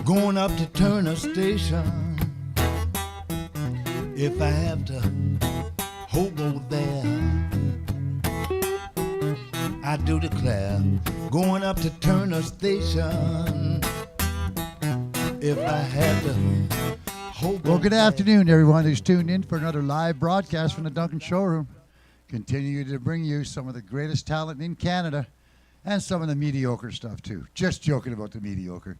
going up to Turner Station. If I have to hobo there, I do declare, going up to Turner Station. If I had to hobo. Well, good afternoon, everyone who's tuned in for another live broadcast from the Duncan Showroom. Continue to bring you some of the greatest talent in Canada and some of the mediocre stuff, too. Just joking about the mediocre.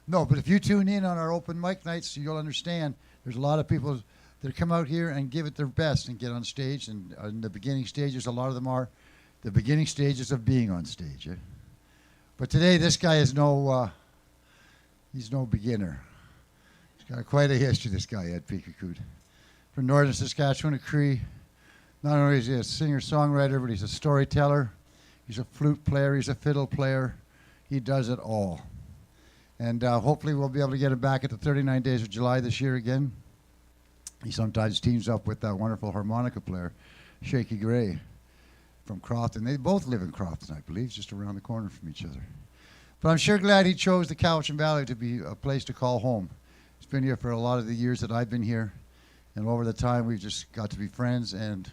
No, but if you tune in on our open mic nights, you'll understand there's a lot of people that come out here and give it their best and get on stage. And in the beginning stages, a lot of them are the beginning stages of being on stage. Eh? But today, this guy is he's no beginner. He's got quite a history, this guy, Ed Peekeekoot. From northern Saskatchewan, a Cree. Not only is he a singer-songwriter, but he's a storyteller. He's a flute player. He's a fiddle player. He does it all. And hopefully we'll be able to get him back at the 39 Days of July this year again. He sometimes teams up with that wonderful harmonica player, Shaky Gray, from Crofton. They both live in Crofton, I believe, just around the corner from each other. But I'm sure glad he chose the Cowichan Valley to be a place to call home. He's been here for a lot of the years that I've been here. And over the time, we've just got to be friends, and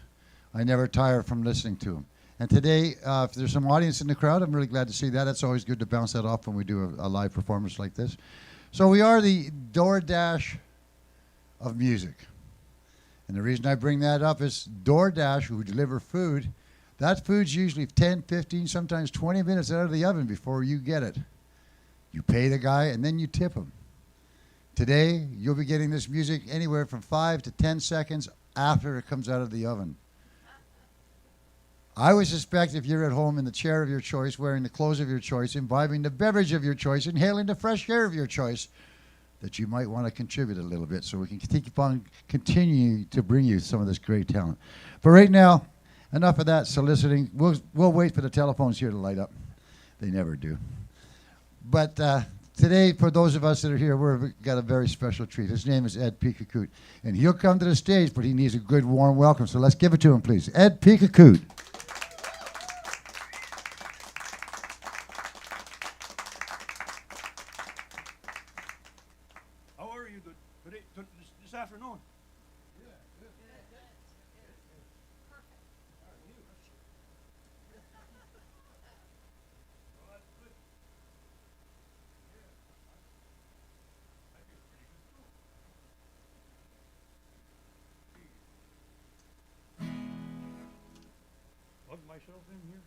I never tire from listening to him. And today, if there's some audience in the crowd, I'm really glad to see that. It's always good to bounce that off when we do a live performance like this. So we are the DoorDash of music. And the reason I bring that up is DoorDash, who deliver food, that food's usually 10, 15, sometimes 20 minutes out of the oven before you get it. You pay the guy, and then you tip him. Today, you'll be getting this music anywhere from 5 to 10 seconds after it comes out of the oven. I would suspect if you're at home in the chair of your choice, wearing the clothes of your choice, imbibing the beverage of your choice, inhaling the fresh air of your choice, that you might want to contribute a little bit so we can keep on continuing to bring you some of this great talent. But right now, enough of that soliciting. We'll wait for the telephones here to light up. They never do. But today, for those of us that are here, we've got a very special treat. His name is Ed Peekeekoot. And he'll come to the stage, but he needs a good, warm welcome. So let's give it to him, please. Ed Peekeekoot. This afternoon. Plug myself in here.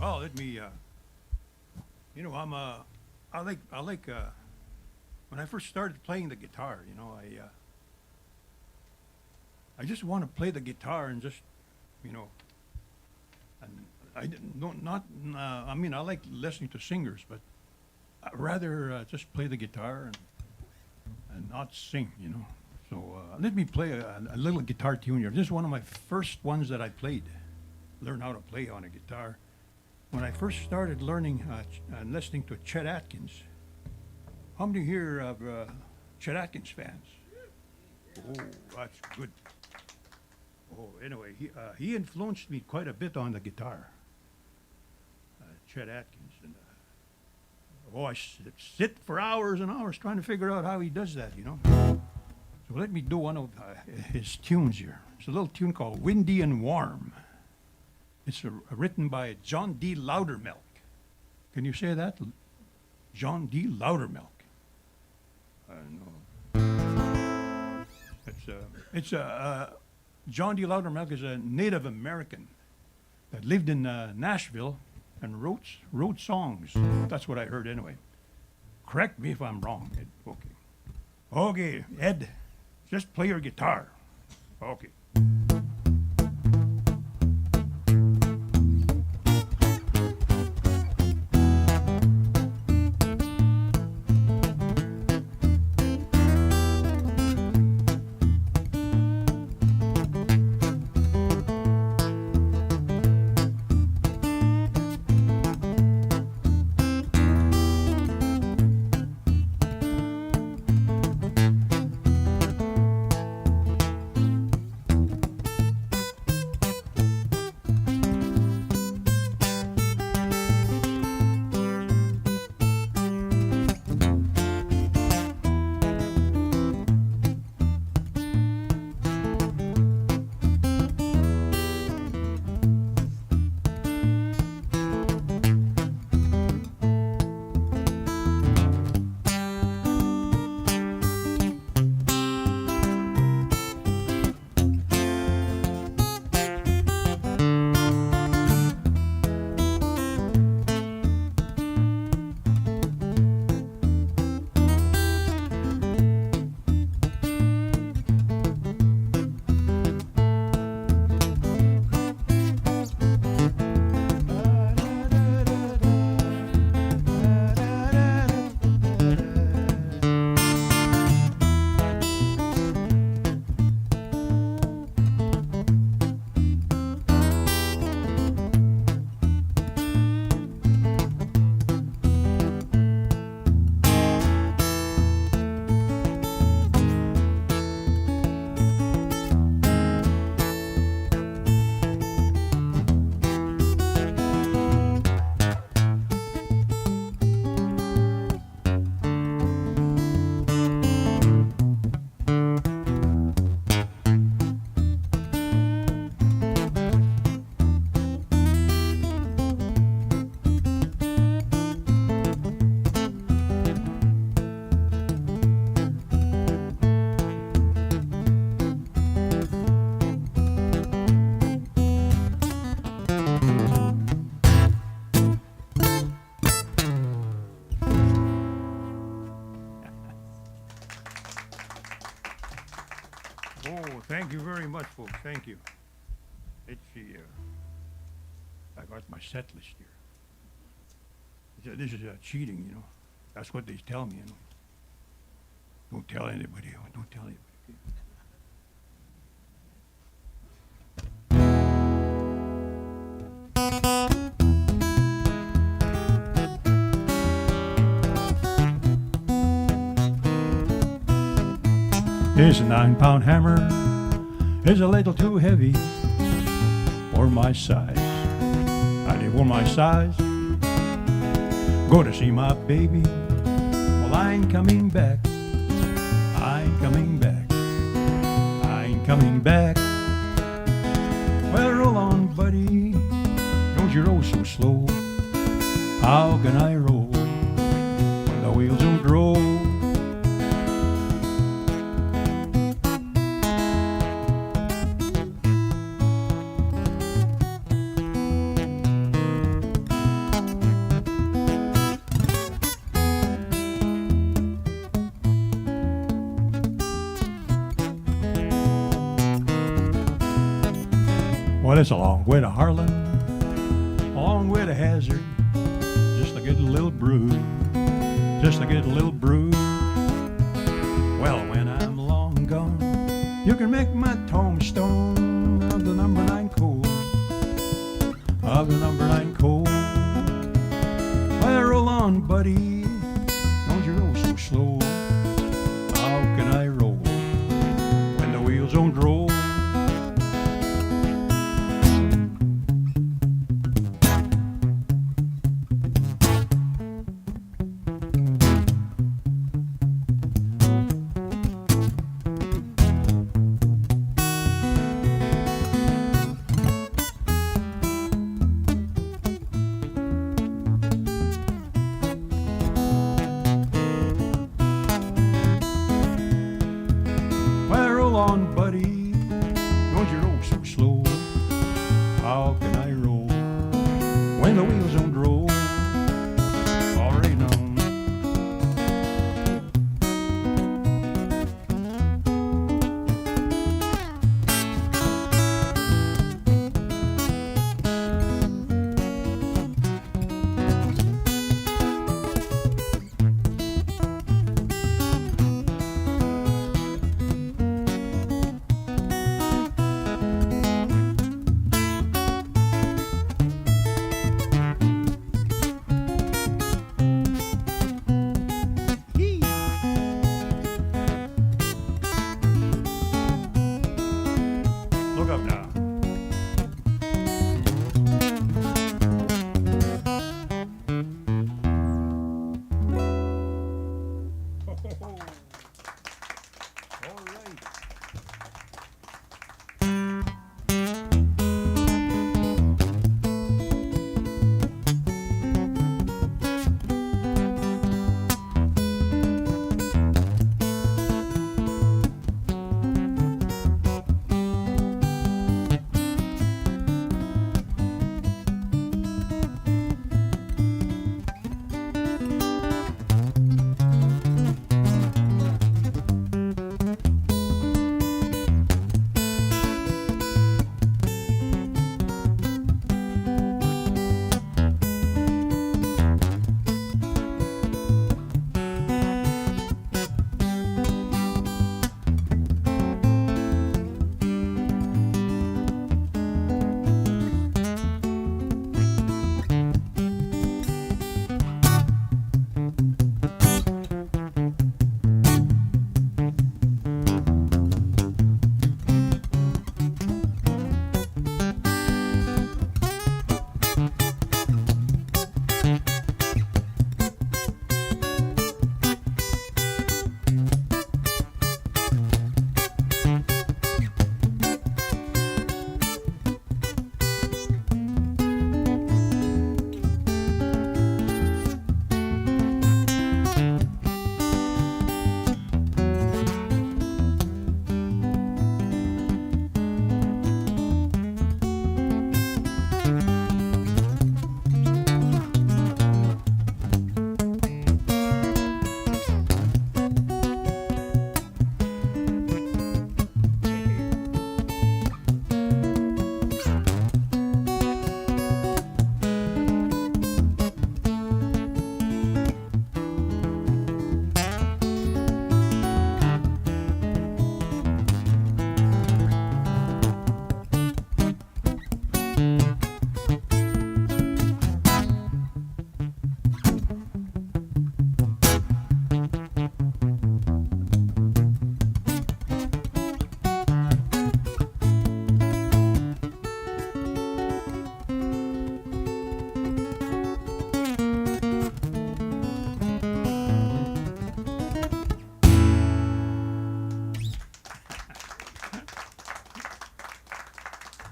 Oh, let me, you know, I like, when I first started playing the guitar, you know, I just want to play the guitar and just, you know, and I mean, I like listening to singers, but I'd rather just play the guitar and not sing, you know. So let me play a little guitar tune here. This is one of my first ones that I played, learn how to play on a guitar. When I first started learning and listening to Chet Atkins, how many here are Chet Atkins fans? Oh, that's good. Oh, anyway, he influenced me quite a bit on the guitar. Chet Atkins. And, I sit for hours and hours trying to figure out how he does that, you know. So let me do one of his tunes here. It's a little tune called Windy and Warm. It's written by John D. Loudermilk. Can you say that? John D. Loudermilk. No. It's John D. Loudermilk is a Native American that lived in Nashville and wrote songs. That's what I heard anyway. Correct me if I'm wrong, Ed. Okay. Okay, Ed, just play your guitar. Okay. Oh, thank you very much, folks. Thank you. Let's see. I got my set list here. This is cheating, you know. That's what they tell me, you know. Don't tell anybody. Don't tell anybody. This 9-pound hammer is a little too heavy for my size. I did for my size. Go to see my baby. Well, I ain't coming back. I ain't coming back. I ain't coming back. Well, roll on, buddy. Don't you roll so slow. How can I roll when the wheels don't roll? Well, it's a long way to Harlan, a long way to Hazard, just to get a little brew, just to get a little brew. Well, when I'm long gone, you can make my tombstone of the number 9 coal, of the number 9 coal. Well, roll on, buddy, don't you roll so slow. How can I roll when the wheels don't roll? On, buddy, don't you roll so slow. How can I roll when the wheels don't roll? Already known.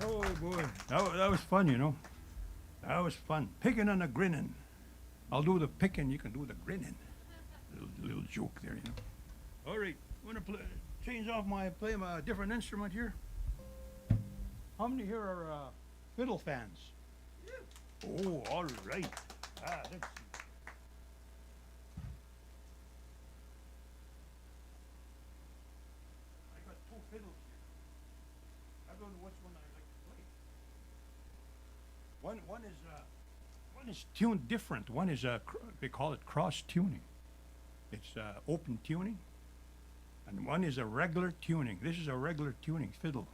Oh boy, that was fun, you know. That was fun. Picking and a grinning. I'll do the picking, you can do the grinning. Little joke there, you know. All right, I'm gonna play my different instrument here. How many here are fiddle fans? Oh, all right. Let's see. I got two fiddles here. I don't know which one I like to play. One is tuned different. One is they call it cross tuning. It's open tuning, and one is a regular tuning. This is a regular tuning fiddle.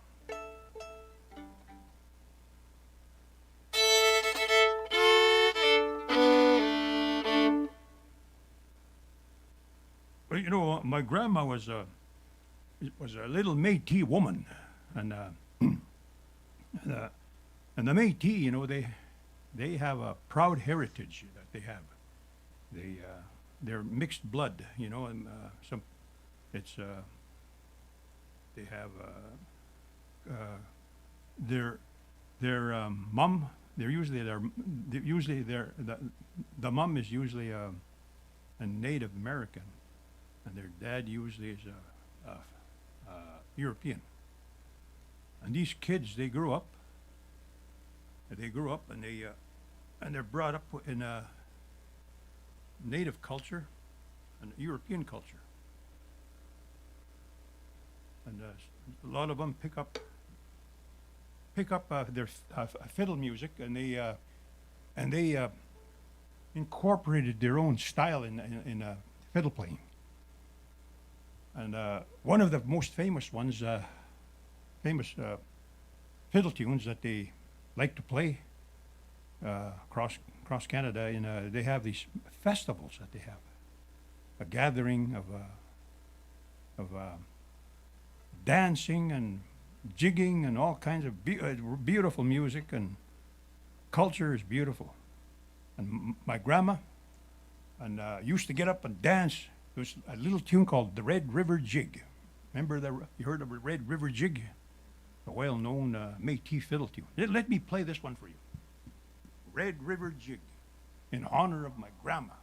Well, you know, my grandma was a little Métis woman, and the Métis, you know, they have a proud heritage that they have. They're mixed blood, you know, and they have their mum. The mum is usually a Native American, and their dad usually is a European. And these kids, they grew up and they're brought up in a Native culture and European culture. And a lot of them pick up their fiddle music, and they incorporated their own style in fiddle playing. And one of the most famous fiddle tunes that they like to play across Canada, they have these festivals that they have, a gathering of dancing and jigging and all kinds of beautiful music, and culture is beautiful. And my grandma used to get up and dance. There was a little tune called the Red River Jig. Remember you heard of the Red River Jig? A well-known Métis fiddle tune. Let me play this one for you. Red River Jig, in honor of my grandma.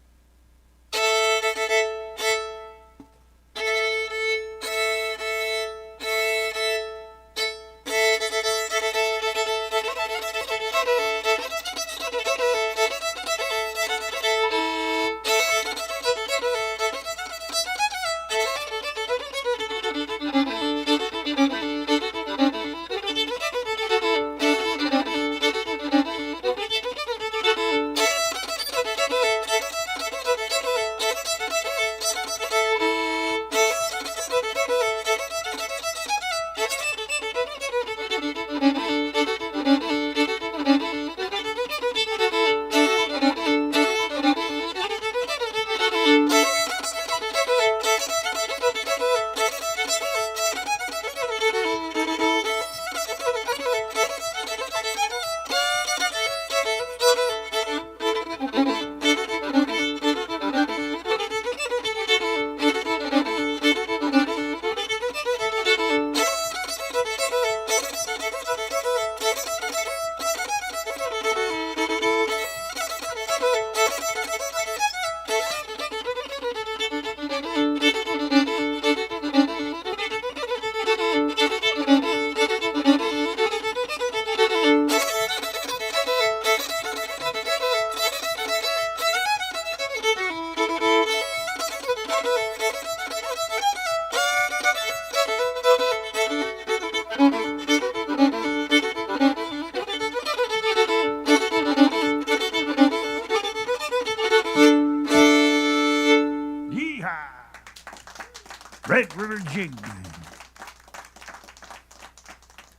Red River Jig.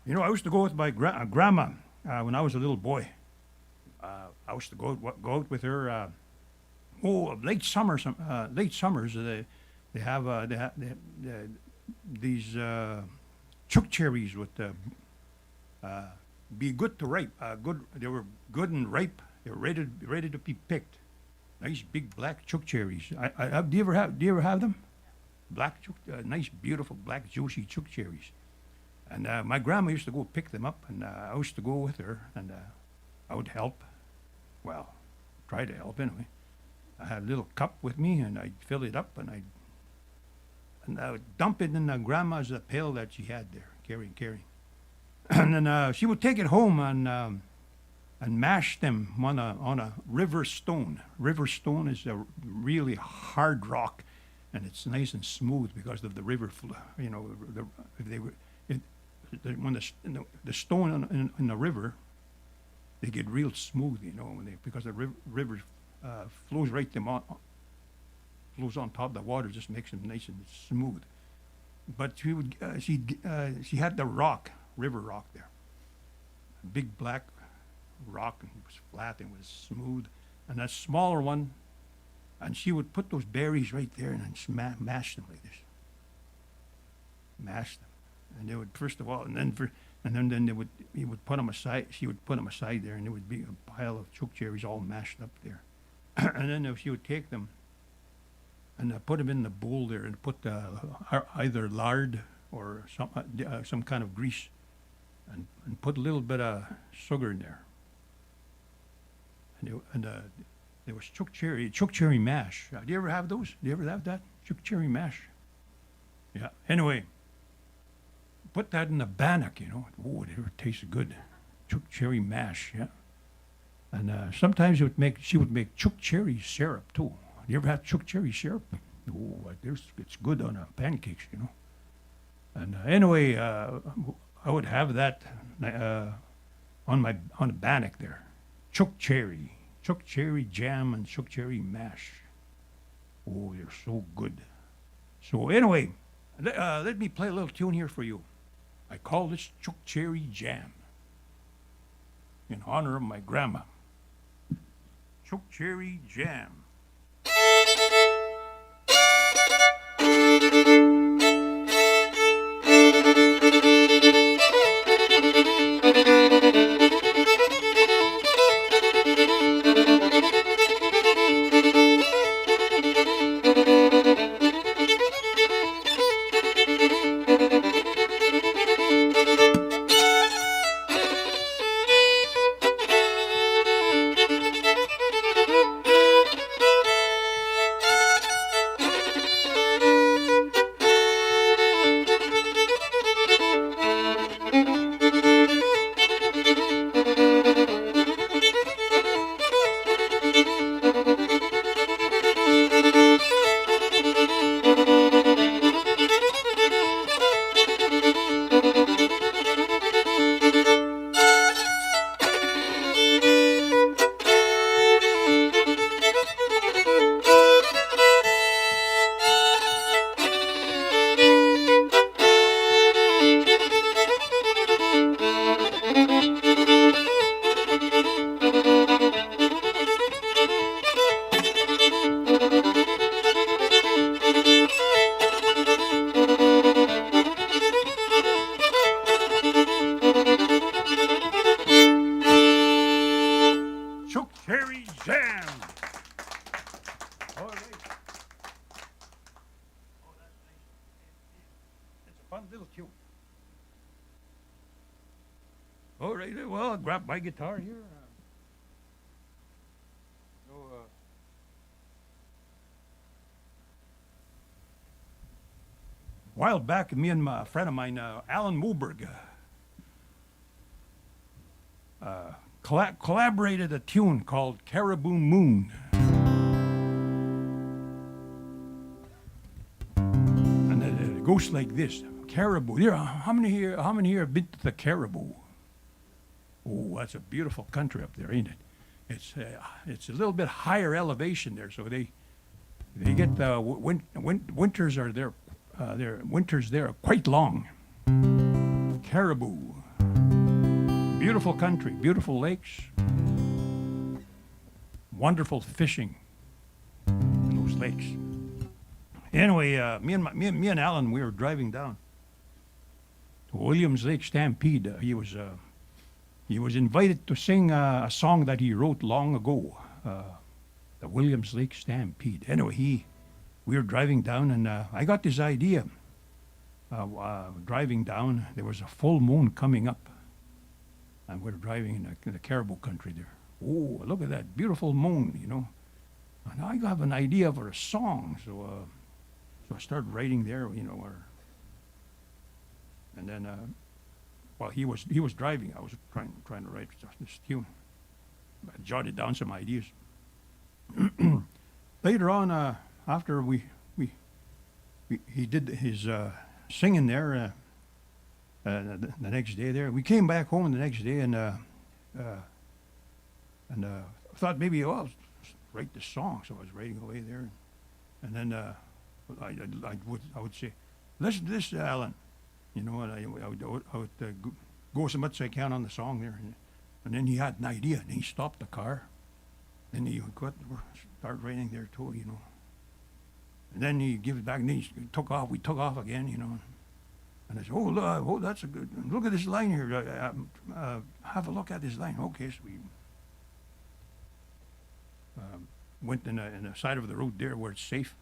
You know, I used to go with my grandma when I was a little boy. I used to go out with her. Late summers. They have these chook cherries with be good to ripe. They were good and ripe. They were ready to be picked. Nice big black chook cherries. Do you ever have them? Black chook, nice beautiful black juicy chook cherries. And my grandma used to go pick them up, and I used to go with her, and I would help. Well, try to help anyway. I had a little cup with me, and I'd fill it up, and I would dump it in grandma's pail that she had there, carrying. And then she would take it home and mash them on a river stone. River stone is a really hard rock, and it's nice and smooth because of the river flow. You know, when the stone in the river, they get real smooth. You know, because the river flows flows on top of the water, just makes them nice and smooth. But she had the river rock there, a big black rock, and it was flat and was smooth, and that smaller one, and she would put those berries right there and then mash them like this. Mash them, and they would first of all, and then he would put them aside. She would put them aside there, and there would be a pile of choke cherries all mashed up there. And then she would take them and put them in the bowl there, and put either lard or some kind of grease, and put a little bit of sugar in there. And there was choke cherry mash. Do you ever have those? Do you ever have that? Choke cherry mash. Yeah. Anyway, put that in a bannock, you know. Oh, it ever tastes good. Choke cherry mash, yeah. And sometimes she would make choke cherry syrup too. You ever have choke cherry syrup? Oh, it's good on pancakes, you know. And anyway, I would have that on a bannock there. Choke cherry jam and choke cherry mash. Oh, they're so good. So anyway, let me play a little tune here for you. I call this choke cherry jam in honor of my grandma. Choke cherry jam. All right, well, I'll grab my guitar here. A while back, me and a friend of mine, Alan Moberg, collaborated a tune called Caribou Moon. And it goes like this. Caribou. There, how many here have been to the Caribou? Oh, that's a beautiful country up there, ain't it? It's a little bit higher elevation there, so they get winters are there. Their winters there are quite long. Caribou. Beautiful country, beautiful lakes, wonderful fishing in those lakes. Anyway, me and Alan, we were driving down to Williams Lake Stampede. He was invited to sing a song that he wrote long ago, the Williams Lake Stampede. Anyway, we were driving down, and I got this idea. driving down. There was a full moon coming up, and we're driving in the caribou country there. Oh, look at that beautiful moon, you know. And I have an idea for a song, so I started writing there, you know. And then, while he was driving, I was trying to write this tune. I jotted down some ideas. Later on, after he did his singing there, the next day there, we came back home the next day and thought maybe, well, I'll write this song. So I was writing away there, and then I would say, listen to this, Alan, you know, and I would go as much as I can on the song there, and then he had an idea, and he stopped the car, and he would start writing there too, you know, and then he give it back, and then he took off. We took off again, you know, and I said, oh, that's a good. Look at this line here. Have a look at this line. Okay, so we went in the side of the road there where it's safe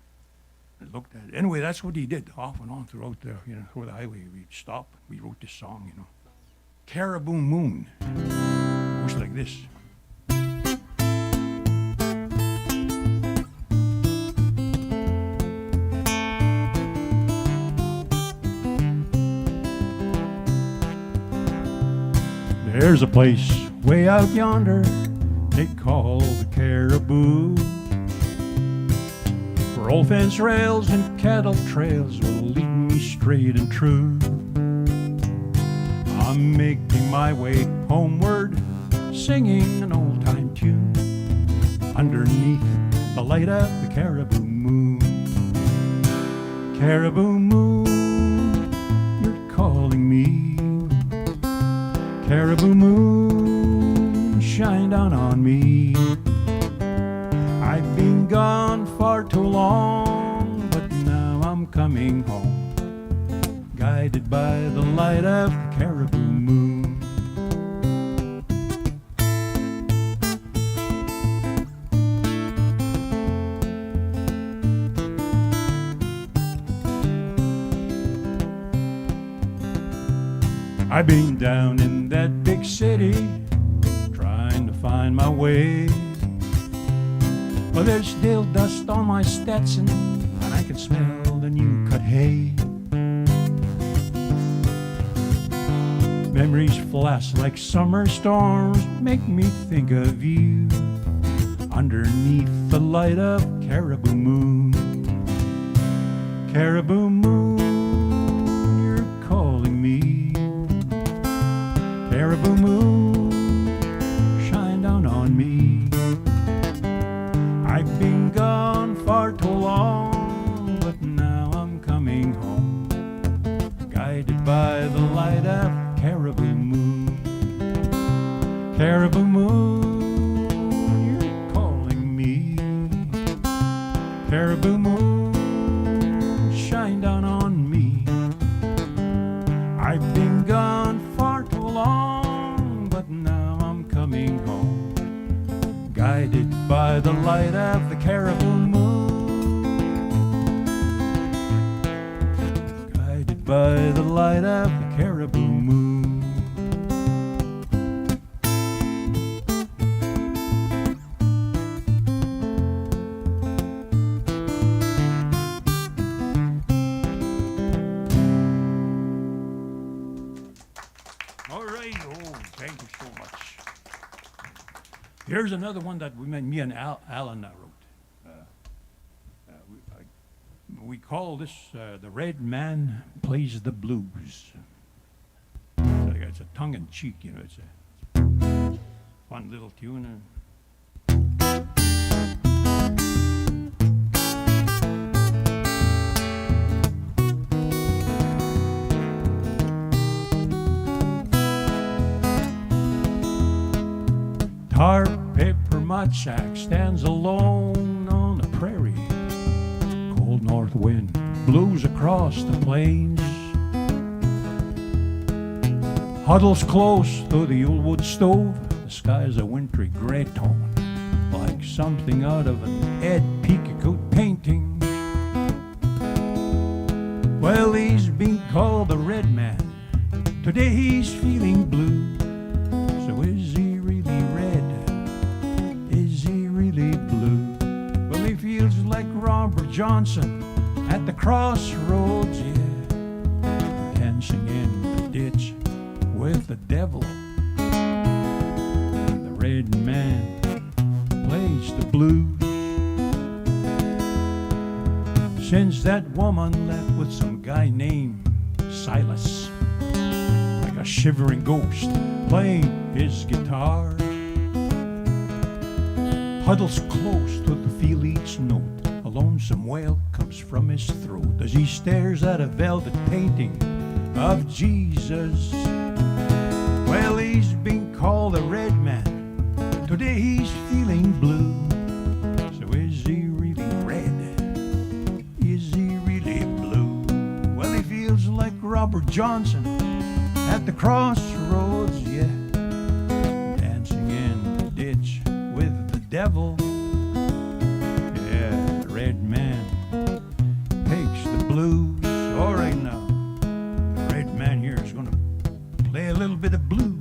and looked at it. Anyway, that's what he did off and on throughout the, you know, through the highway. We stopped. We wrote this song, you know. Caribou Moon. It goes like this. There's a place way out yonder they call the Caribou, where old fence rails and cattle trails will lead me straight and true. I'm making my way homeward, singing an old-time tune, underneath the light of the Caribou Moon. Caribou Moon, you're calling me. Caribou Moon, shine down on me. I've been gone far too long, but now I'm coming home, guided by the light of the Caribou Moon. I've been down in that big city, trying to find my way. But there's still dust on my Stetson, and I can smell the new cut hay. Memories flash like summer storms, make me think of you, underneath the light of Caribou Moon. Caribou Moon, you're calling me. Caribou Moon, shine down on me. I've been gone far too long, but now I'm coming home, guided by the light of Caribou Moon. Caribou Moon, you're calling me. Caribou Moon, shine down on me. I've been gone far too long, but now I'm coming home, guided by the light of the Caribou Moon. Guided by the light of the Caribou Moon. All right. Oh, thank you so much. Here's another one that me and Alan wrote. We call this The Red Man Plays the Blues. It's a tongue-in-cheek, you know. It's a fun little tune. Tar paper mud shack stands alone on the prairie. Cold north wind blows across the plains. Huddles close to the old wood stove. The sky's a wintry gray tone, like something out of an Peekeekoot painting. Well, he's been called the red man. Today he's feeling blue. So is he really red? Is he really blue? Well, he feels like Robert Johnson at the crossroads, yeah. Dancing in the ditch with the devil. And the red man plays the blues. Since that woman left with some guy named Silas, like a shivering ghost playing his guitar, huddles close to feel each note. A lonesome wail comes from his throat as he stares at a velvet painting of Jesus. Well, he's been called a red man. Today he's feeling blue. So is he really red? Is he really blue? Well, he feels like Robert Johnson at the crossroads, yeah. Dancing in the ditch with the devil. Yeah, the red man takes the blues. All right now, the red man here is going to play a little bit of blues.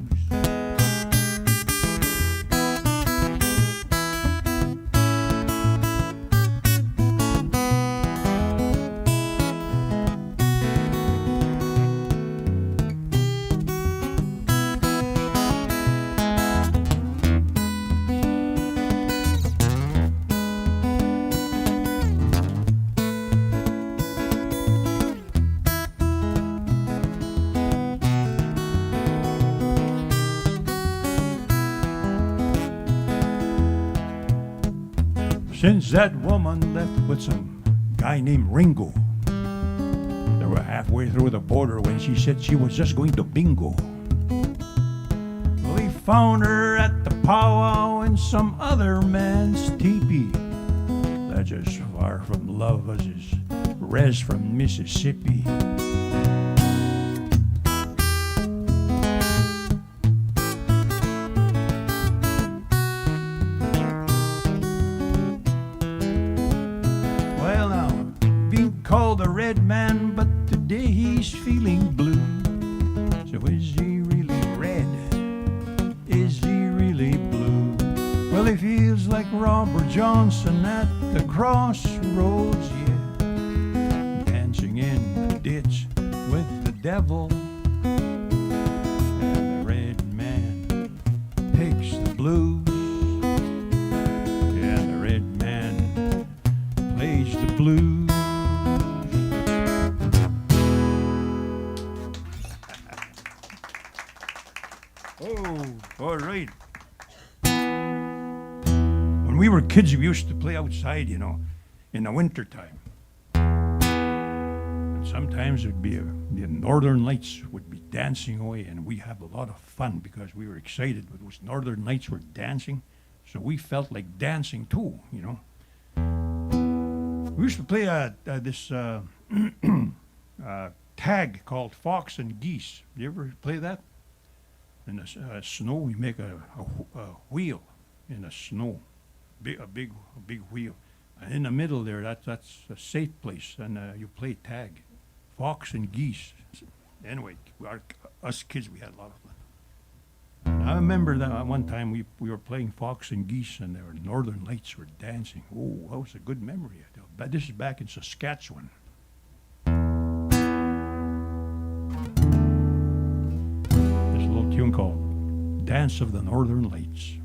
Since that woman left with some guy named Ringo, they were halfway through the border when she said she was just going to bingo. Well, he found her at the powwow in some other man's teepee. That's as far from love as his res from Mississippi. Called a red man, but today he's feeling blue. So is he really red? Is he really blue? Well, he feels like Robert Johnson at the crossroads, yeah. Dancing in the ditch with the devil. And the red man takes the blues. Yeah, the red man plays the blues. Oh, all right. When we were kids, we used to play outside, you know, in the wintertime. And sometimes it would be the northern lights would be dancing away, and we have a lot of fun because we were excited with those northern lights were dancing. So we felt like dancing too, you know. We used to play this tag called Fox and Geese. You ever play that? In the snow, we make a wheel in the snow, a big wheel, and in the middle there, that's a safe place, and you play tag, fox and geese. Anyway, us kids, we had a lot of fun. And I remember that one time we were playing fox and geese, and there were northern lights were dancing. Oh, that was a good memory. But this is back in Saskatchewan. Tune called Dance of the Northern Lights.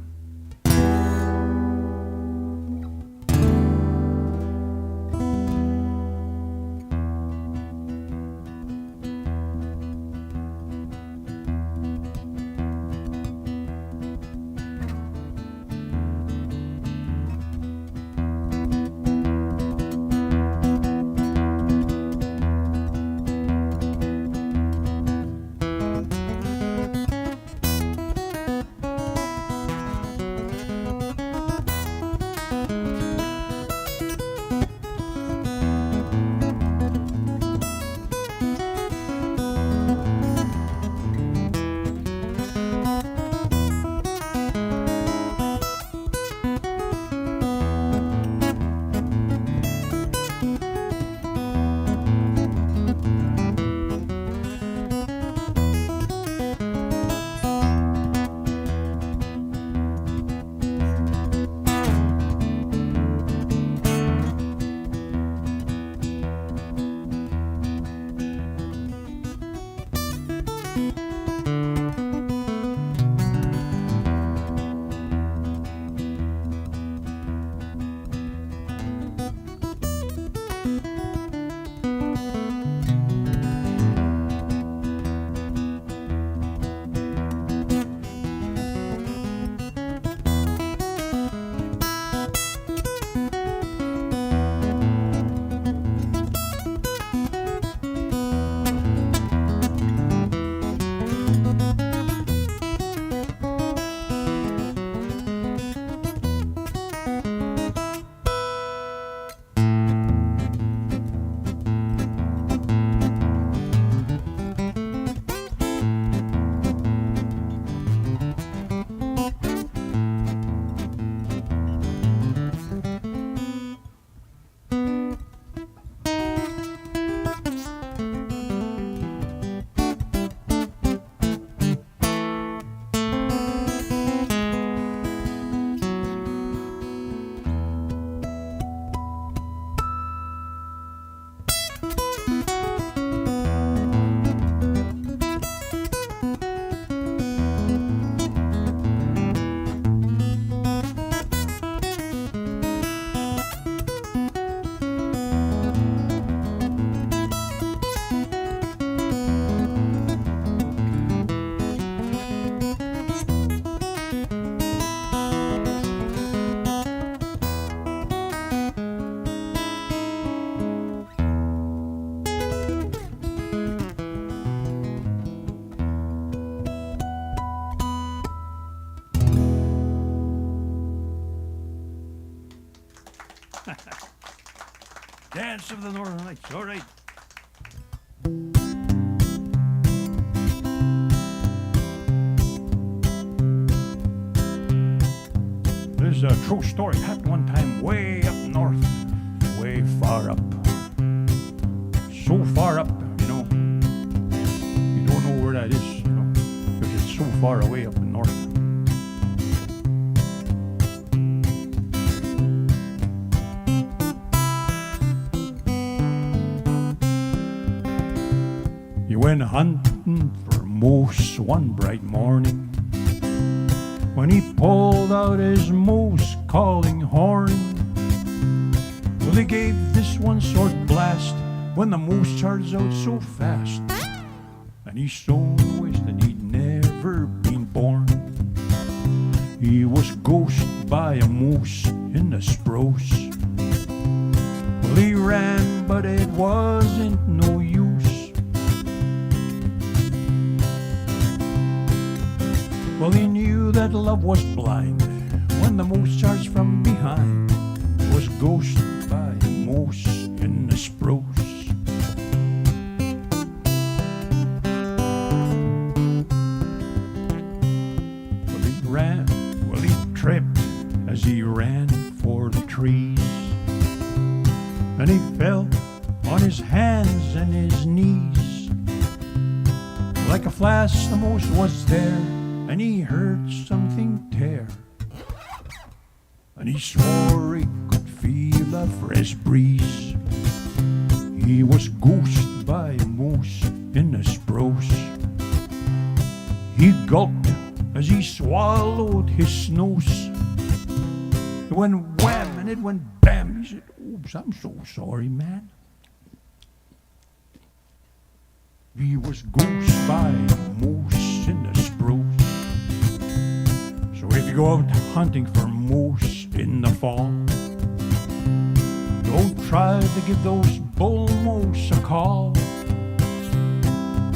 Dance of the Northern Lights. All right. This is a true story. Happened one time way up north, way far up. So far up, you know. You don't know where that is, you know, because it's so far away up north. He went hunting for moose one bright morning. When he pulled out his moose calling horn, well, he gave this one short blast when the moose charged out so fast, and he so wished that he'd never been born. He was ghosted by a moose in the spruce. Well, he ran, but it wasn't no use. Well, he knew that love was blind when the moose charged from behind. He was ghosted by a moose in the spruce. Well, he ran, well, he tripped as he ran for the trees, and he fell on his hands and his knees. Like a flash, the moose was there, and he heard something tear, and he swore he could feel a fresh breeze. He was ghosted by a moose in the spruce. He gulped as he swallowed his snooze. It went wham and it went bam. He said, "Oops, I'm so sorry, man." He was ghosted by a moose in the spruce. So if you go out hunting for moose in the fall, don't try to give those bull moose a call.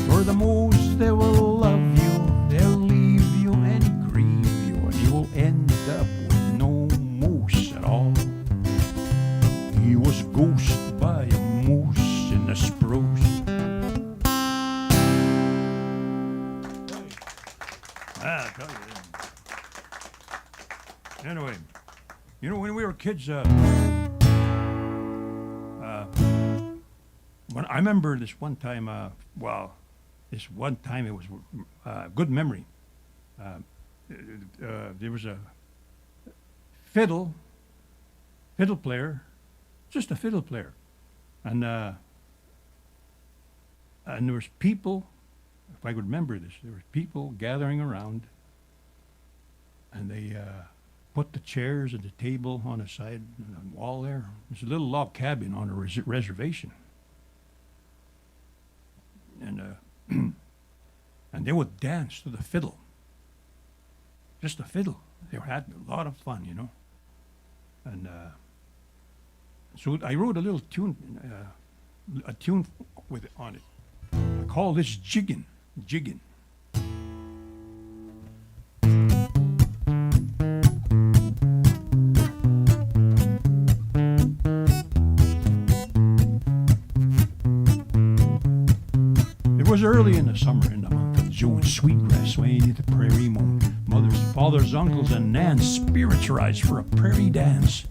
For the moose, they will love you, they'll leave you and grieve you, and you will end up with no moose at all. He was ghosted by a moose in the spruce. I'll tell you. Anyway, you know, when we were kids, when I remember this one time, this one time it was a good memory. There was a fiddle player, just a fiddle player, and there was people. If I could remember this, there was people gathering around, and they put the chairs and the table on the side of the wall there. There's a little log cabin on a reservation. And and they would dance to the fiddle. Just the fiddle. They had a lot of fun, you know. And so I wrote a little tune, with it on it. I call this jiggin'. It was early in the summer, in the month of June. Sweetgrass swayed in the prairie moon. Mothers, fathers, uncles, and nans spiritualized for a prairie dance.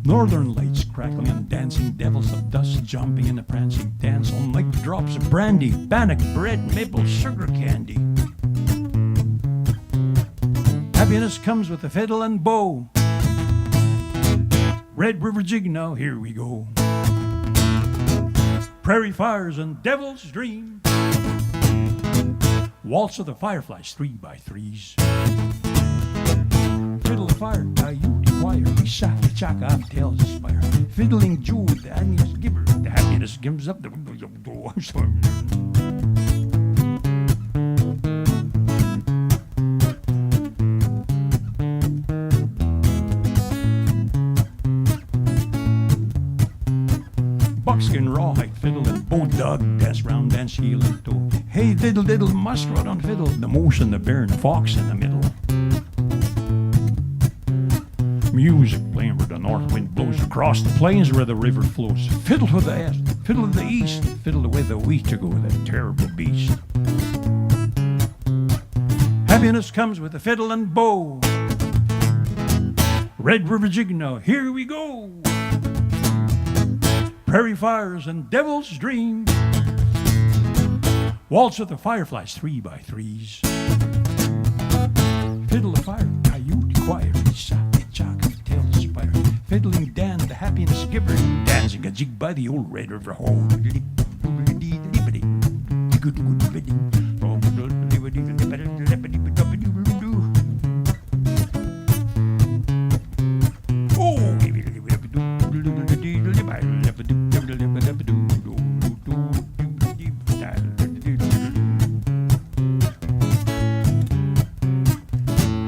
Northern lights crackling and dancing, devils of dust jumping in the prancing dance on like drops of brandy, bannock bread, maple sugar candy. Happiness comes with a fiddle and bow. Red River Jig, now here we go. Prairie fires and devil's dream. Waltz of the fireflies, 3x3s. Fiddle fire, coyote choir, we shaka chaka off tales aspire. Fiddling Jew with the annuals giver, the happiness gives up the I'm sorry. Buckskin, rawhide, fiddle, and bow dog dance round, dance heel and toe. Hey, diddle, diddle, muskrat on fiddle, the moose and the bear and the fox in the middle. Music playing for the north wind blows across the plains where the river flows. Fiddle to the west, fiddle to the east, fiddle with the wheat to go, that terrible beast. Happiness comes with a fiddle and bow. Red River jig now, here we go. Prairie fires and devil's dream. Waltz of the fireflies, 3 by 3s. Fiddle the fire, coyote choir, jock of tails spire. Fiddling Dan, the happiness giver, dancing a jig by the old Red River hole.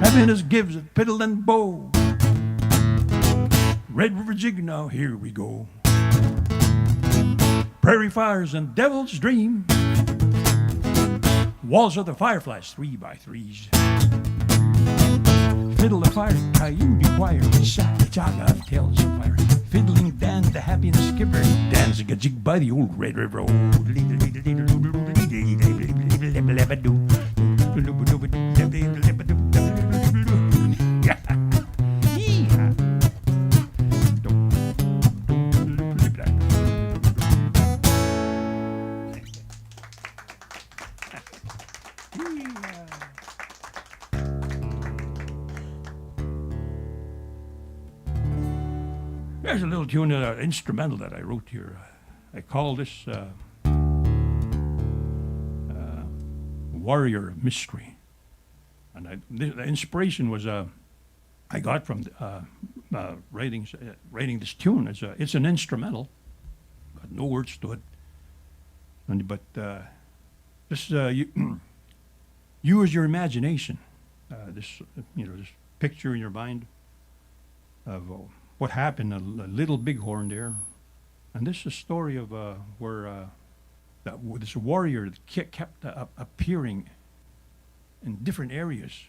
Happiness gives a fiddle and bow. Red River jig now, here we go. Prairie fires and devil's dream. Walls of the fireflies, 3 by 3s. Fiddle the fire, coyote choir, jock of tails of fire. Fiddling Dan, the happiness giver, dancing a jig by the old Red River. There's a little tune, instrumental that I wrote here. I call this Warrior of Mystery. And the inspiration was I got from writing this tune. It's an instrumental, got no words to it. But just use your imagination. This picture in your mind of what happened a Little Bighorn there, and this is a story of where this warrior kept appearing in different areas,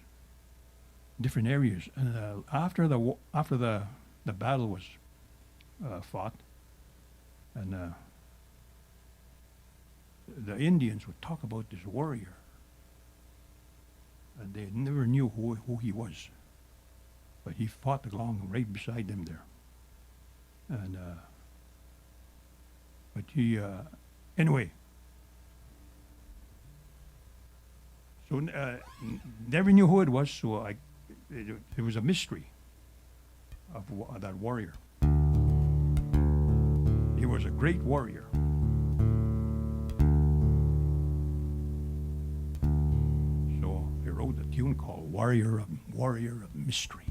and after the battle was fought, and the Indians would talk about this warrior, and they never knew who he was. But he fought along right beside them there. And, but he, anyway. So never knew who it was, so it was a mystery of that warrior. He was a great warrior. So he wrote a tune called Warrior of Mystery.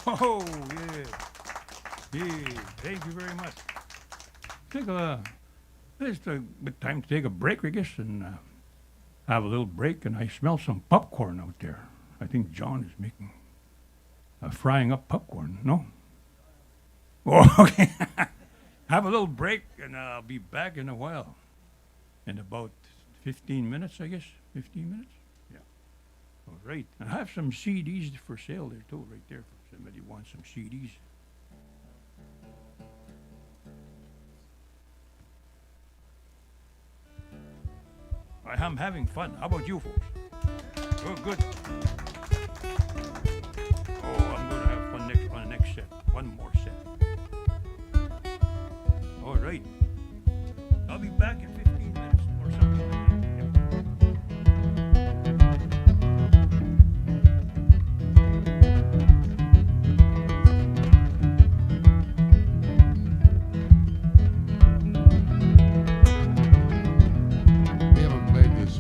Oh, yeah. Yeah, thank you very much. Take a, it's a good time to take a break, I guess, and have a little break. And I smell some popcorn out there. I think John is making, frying up popcorn. No? Oh, okay. Have a little break, and I'll be back in a while. In about 15 minutes, I guess. 15 minutes? Yeah. All right. I have some CDs for sale there, too, right there. If somebody wants some CDs. I'm having fun. How about you folks? Oh, good. Oh, I'm going to have fun on the next set. One more set. All right. I'll be back in 15 minutes or something like that.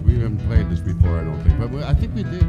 We haven't played this before, I don't think, but I think we did.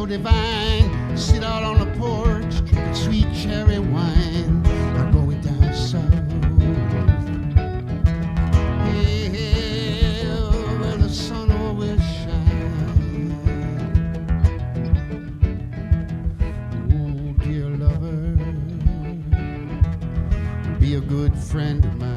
Divine, sit out on the porch, drinking sweet cherry wine. I'm going down south, yeah, where the sun always shines. Oh, dear lover, be a good friend of mine.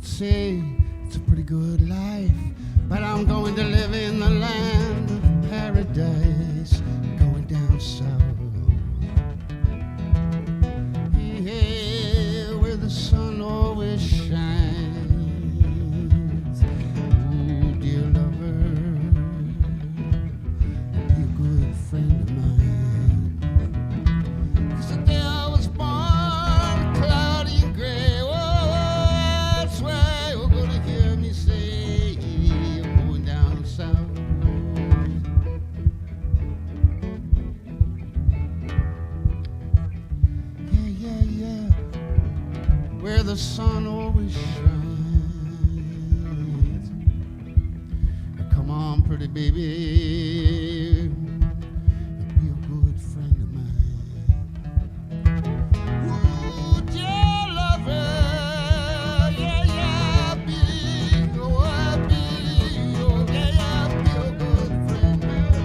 say it's a pretty good life, but I'm going to live in the land of paradise, going down south. Yeah, where the sun always shines. Ooh, dear lover, be a good friend of mine. 'Cause the day I was born, cloudy and gray. Oh, that's why you're gonna hear me say, I'm going down south. Yeah, yeah, yeah, where the sun always shines. Come on, pretty baby, be a good friend of mine. Ooh, dear lover, yeah, yeah, be, oh, be, oh, yeah, yeah, be a good friend of mine.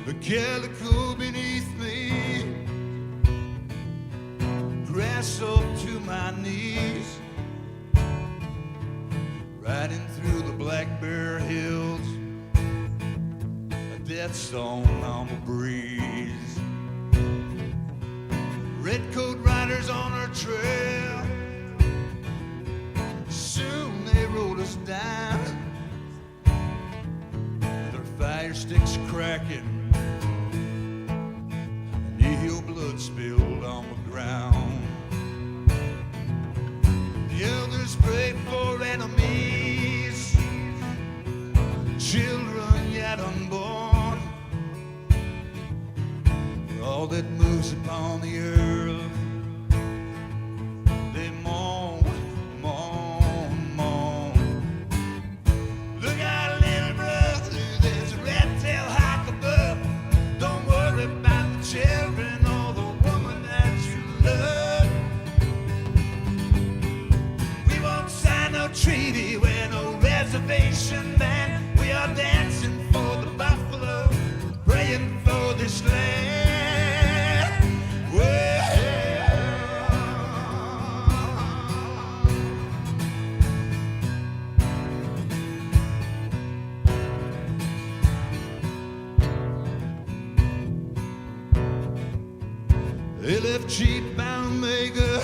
The calico beneath me, grass up to my knees, riding through the Black Bear Hills, a death song on the breeze. Redcoat riders on our trail, soon they rode us down, with their fire sticks cracking, Neil blood spilled on the ground. The elders prayed for enemies, children yet unborn, for all that moves upon the earth. They mourn, mourn, mourn. Look out, little brother, there's a red-tailed hawk above. Don't worry about the children or the woman that you love. We won't sign no treaty, we're no reservation man. We are dancing for the buffalo, praying for this land. Well, they left cheap-bound Omega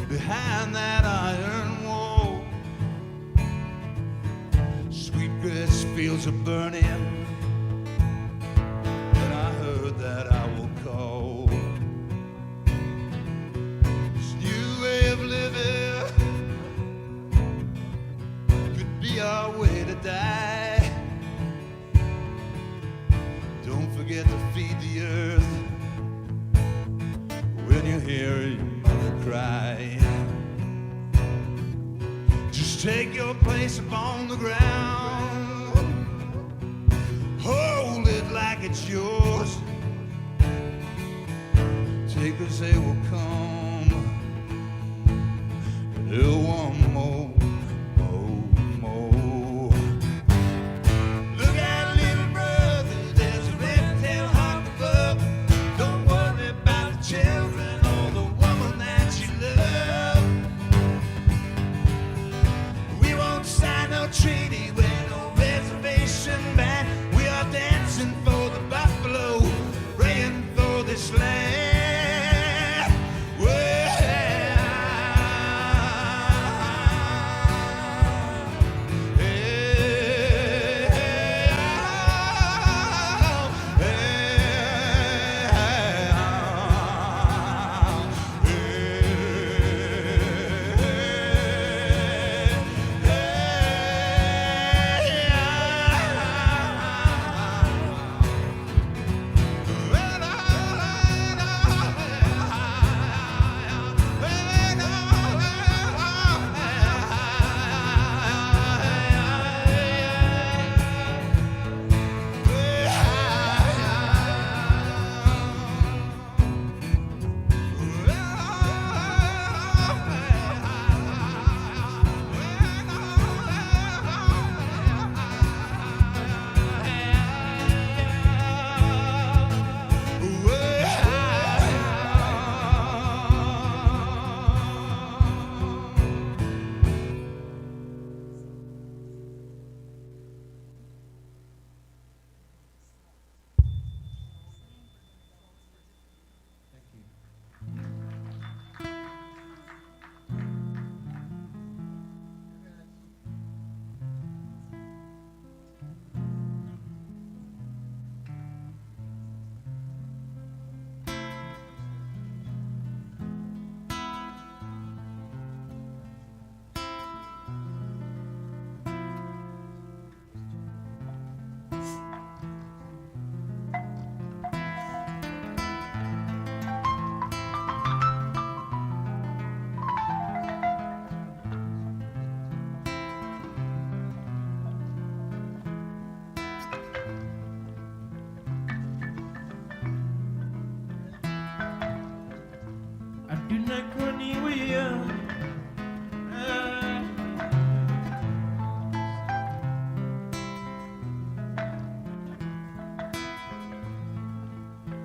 behind that iron wall. Sweetgrass fields are burning, and I heard that I will call. This new way of living could be our way to die. Don't forget to feed the earth when you hear your mother cry. Just take your place upon the ground, hold it like it's yours. Take as they will come, do one more, more. Look out, little brother, there's a red-tailed hawk above. Don't worry about the children or the woman that you love. We won't sign no treaty with no reservation back. We are dancing for the buffalo, praying for this land.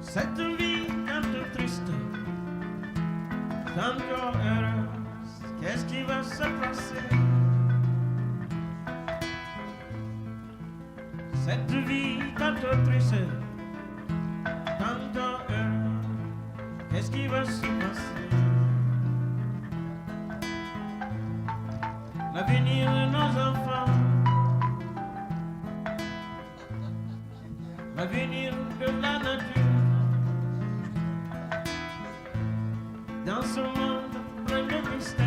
Cette vie tanto triste, tanto heureuse, qu'est-ce qui va se passer? Cette vie tanto triste, tanto heureuse, qu'est-ce qui va se passer? L'avenir de nos enfants, l'avenir de la nature. Dans ce monde plein de mystères,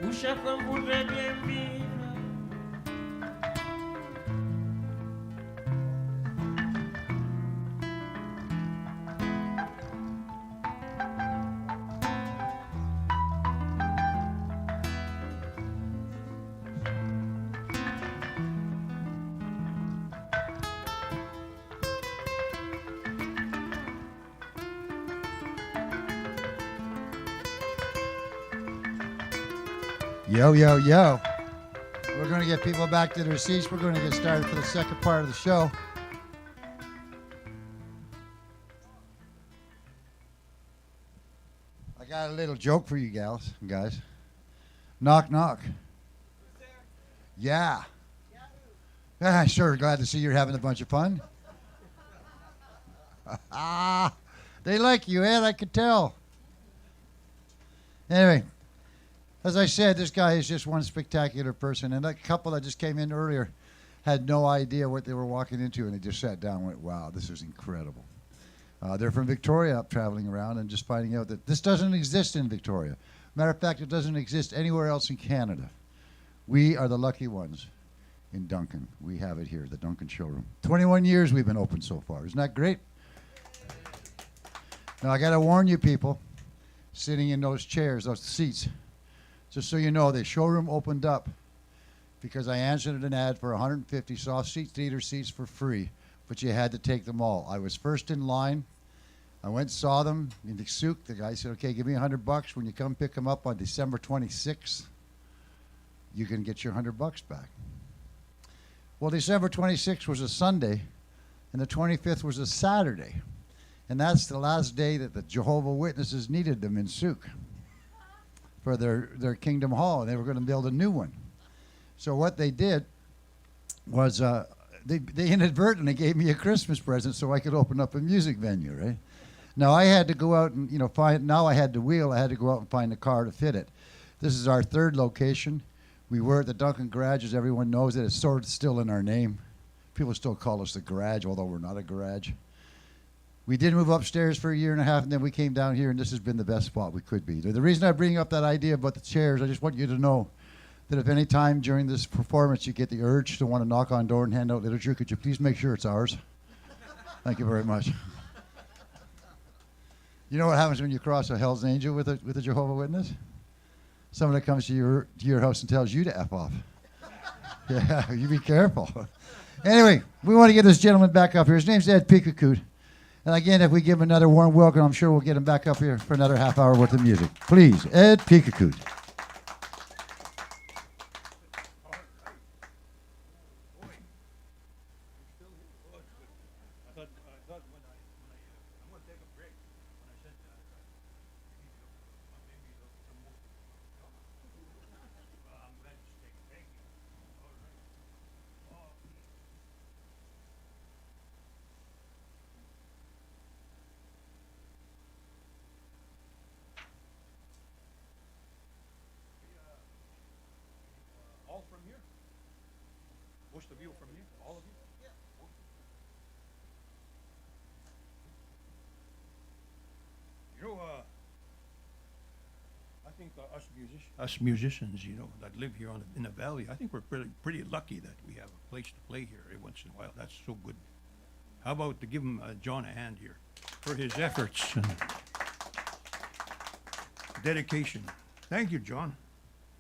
où chacun voudrait bien vivre. Yo, yo, yo. We're going to get people back to their seats. We're going to get started for the second part of the show. I got a little joke for you gals and guys. Knock, knock. Yeah. Ah, sure, glad to see you're having a bunch of fun. They like you, Ed, I could tell. Anyway. As I said, this guy is just one spectacular person. And that couple that just came in earlier had no idea what they were walking into, and they just sat down and went, wow, this is incredible. They're from Victoria, up traveling around and just finding out that this doesn't exist in Victoria. Matter of fact, it doesn't exist anywhere else in Canada. We are the lucky ones. in Duncan. We have it here, the Duncan Showroom. 21 years we've been open so far. Isn't that great? Now, I got to warn you people, sitting in those chairs, those seats, just so you know, the showroom opened up because I answered an ad for 150 soft seat theater seats for free, but you had to take them all. I was first in line. I went and saw them in the souk. The guy said, okay, give me $100. When you come pick them up on December 26th, you can get your $100 back. Well, December 26th was a Sunday, and the 25th was a Saturday. And that's the last day that the Jehovah Witnesses needed them in souk for their Kingdom Hall, and they were going to build a new one. So what they did was they inadvertently gave me a Christmas present so I could open up a music venue, right? Now I had to go out and I had to wheel. I had to go out and find a car to fit it. This is our third location. We were at the Duncan Garage, as everyone knows it. It's sort of still in our name. People still call us the Garage, although we're not a garage. We did move upstairs for a year and a half, and then we came down here, and this has been the best spot we could be. The reason I bring up that idea about the chairs, I just want you to know that if any time during this performance you get the urge to want to knock on door and hand out literature, could you please make sure it's ours? Thank you very much. You know what happens when you cross a Hell's Angel with a Jehovah Witness? Somebody comes to your house and tells you to F off. Yeah, you be careful. Anyway, we want to get this gentleman back up here. His name's Ed Peekeekoot. And again, if we give him another warm welcome, I'm sure we'll get him back up here for another half hour worth of music. Please, Ed Peekeekoot. All from here? Most of you from here? All of you? Yeah. You know, I think us musicians, you know, that live here in the valley, I think we're pretty lucky that we have a place to play here every once in a while. That's so good. How about to give him John a hand here for his efforts and dedication. Thank you, John.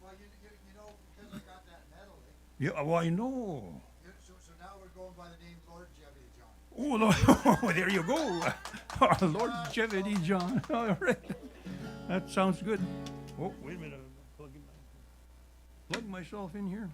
Well, you know, because I got that medal, Yeah, well, I know. so now we're going by the name Lord Jevity John. Oh, Lord, there you go. Oh, Lord Jevity John. All right. That sounds good. Oh, wait a minute. Plug myself in here.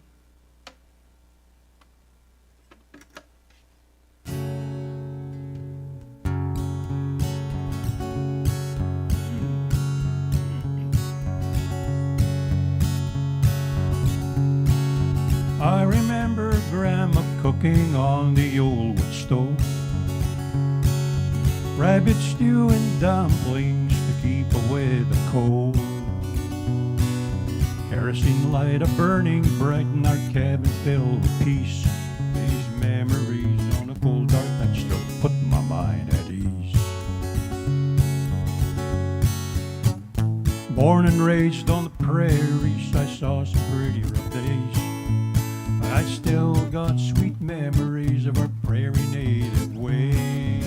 I remember Grandma cooking on the old wood stove, rabbit stew and dumplings to keep away the cold. Kerosene light a burning bright in our cabin filled with peace. These memories on a cold dark night still put my mind at ease. Born and raised on the prairies, I saw some pretty rough days. I still got sweet memories of our prairie native ways.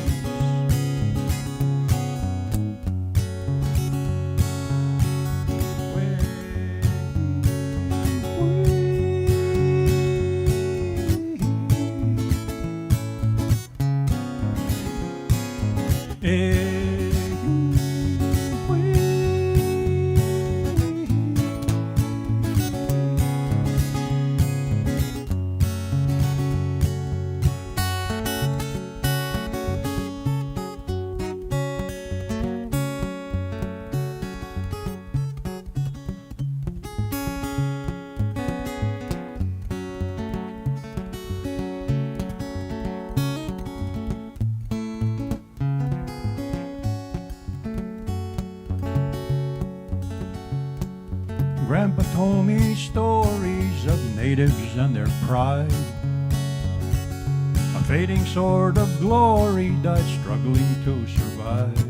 Grandpa told me stories of natives and their pride. A fading sort of glory died struggling to survive.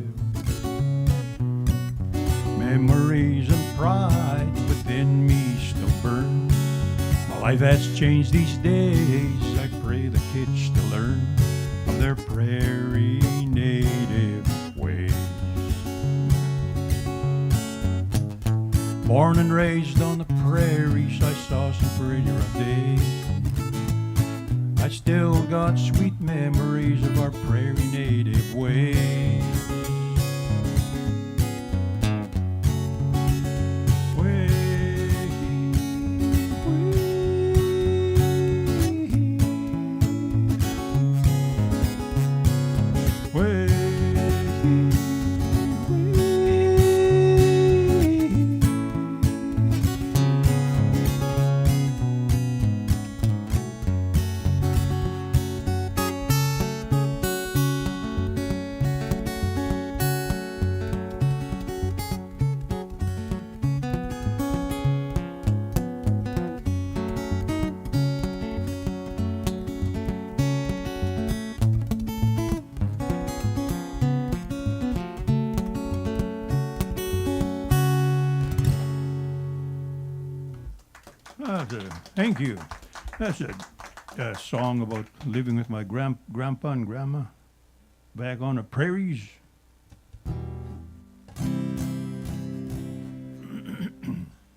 Memories and pride within me still burn. My Life has changed these days. I pray the kids still learn of their prairie native ways. Born and raised on the prairies, I saw some pretty rough days. I still got sweet memories of our prairie native ways. Thank you. That's a song about living with my grandpa and grandma back on the prairies.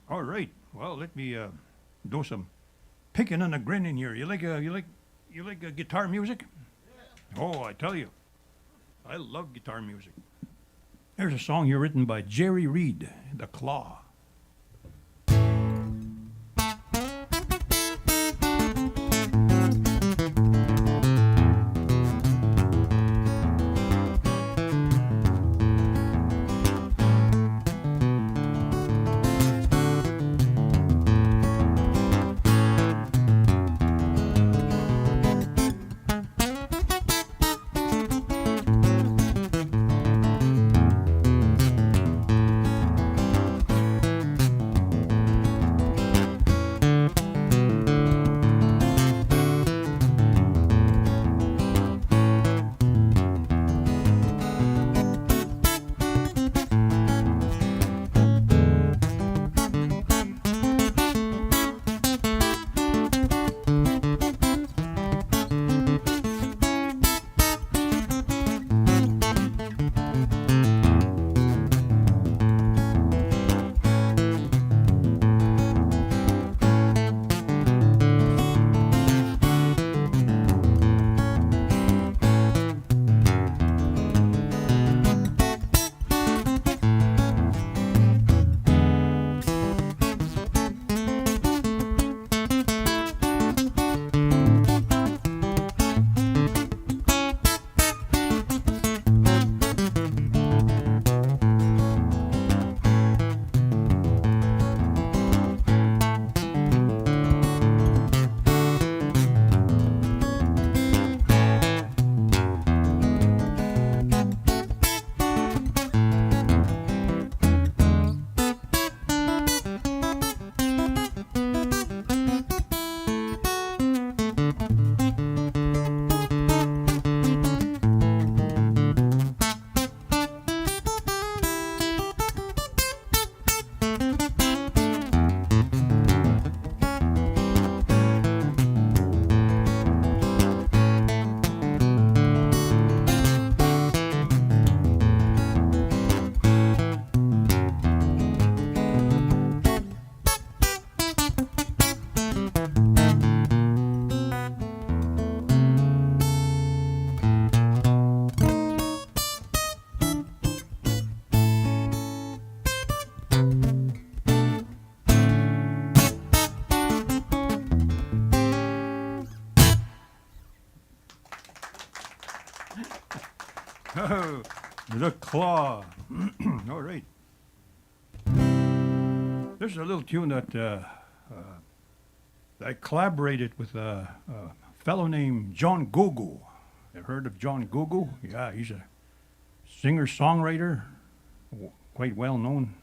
All right. Well, let me do some picking and a grinning here. You like guitar music? Yeah. Oh, I tell you, I love guitar music. There's a song here written by Jerry Reed, "The Claw." Oh, the Claw. All right. This is a little tune that I collaborated with a fellow named John Gogo. You heard of John Gogo? Yeah, he's a singer-songwriter, quite well known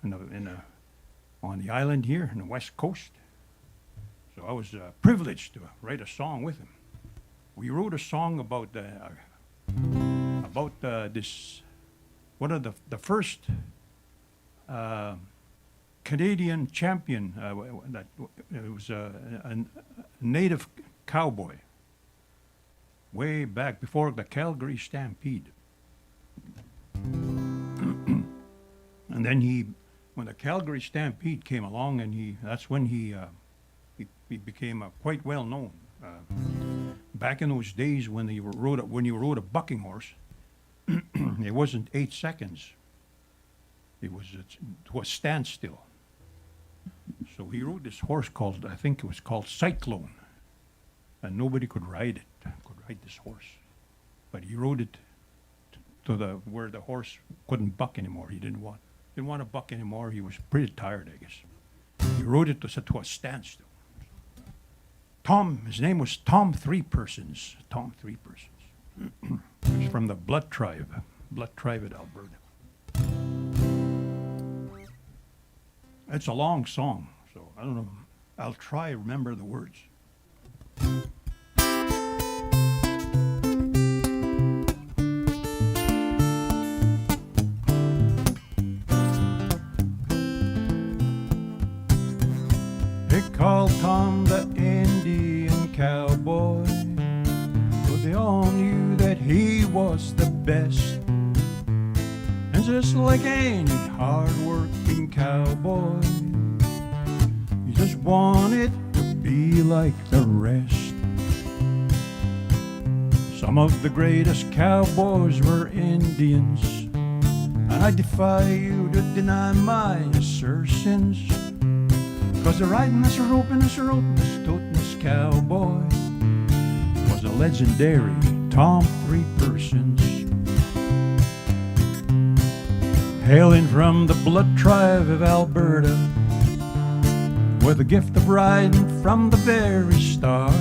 on the island here in the West Coast. So I was privileged to write a song with him. We wrote a song about this, one of the first Canadian champion. It was a native cowboy. Way back before the Calgary Stampede. And then when the Calgary Stampede came along, and that's when he became quite well known. Back in those days when you rode a bucking horse, it wasn't 8 seconds. It was to a standstill. So he rode this horse I think it was called Cyclone, and nobody could ride this horse. But he rode it to where the horse couldn't buck anymore. He didn't want to buck anymore. He was pretty tired, I guess. He rode it to a standstill. His name was Tom Three Persons. Tom Three Persons. He's from the Blood Tribe at Alberta. It's a long song, so I don't know. I'll try to remember the words. They called Tom the Indian cowboy, but they all knew that he was the best. And just like any hard-working cowboy, he just wanted to be like the rest. Some of the greatest cowboys were Indians, and I defy you to deny my assertions. 'Cause the riding this roping this toting this cowboy was a legendary Tom Three Persons. Hailing from the Blood Tribe of Alberta, with a gift of riding from the very start.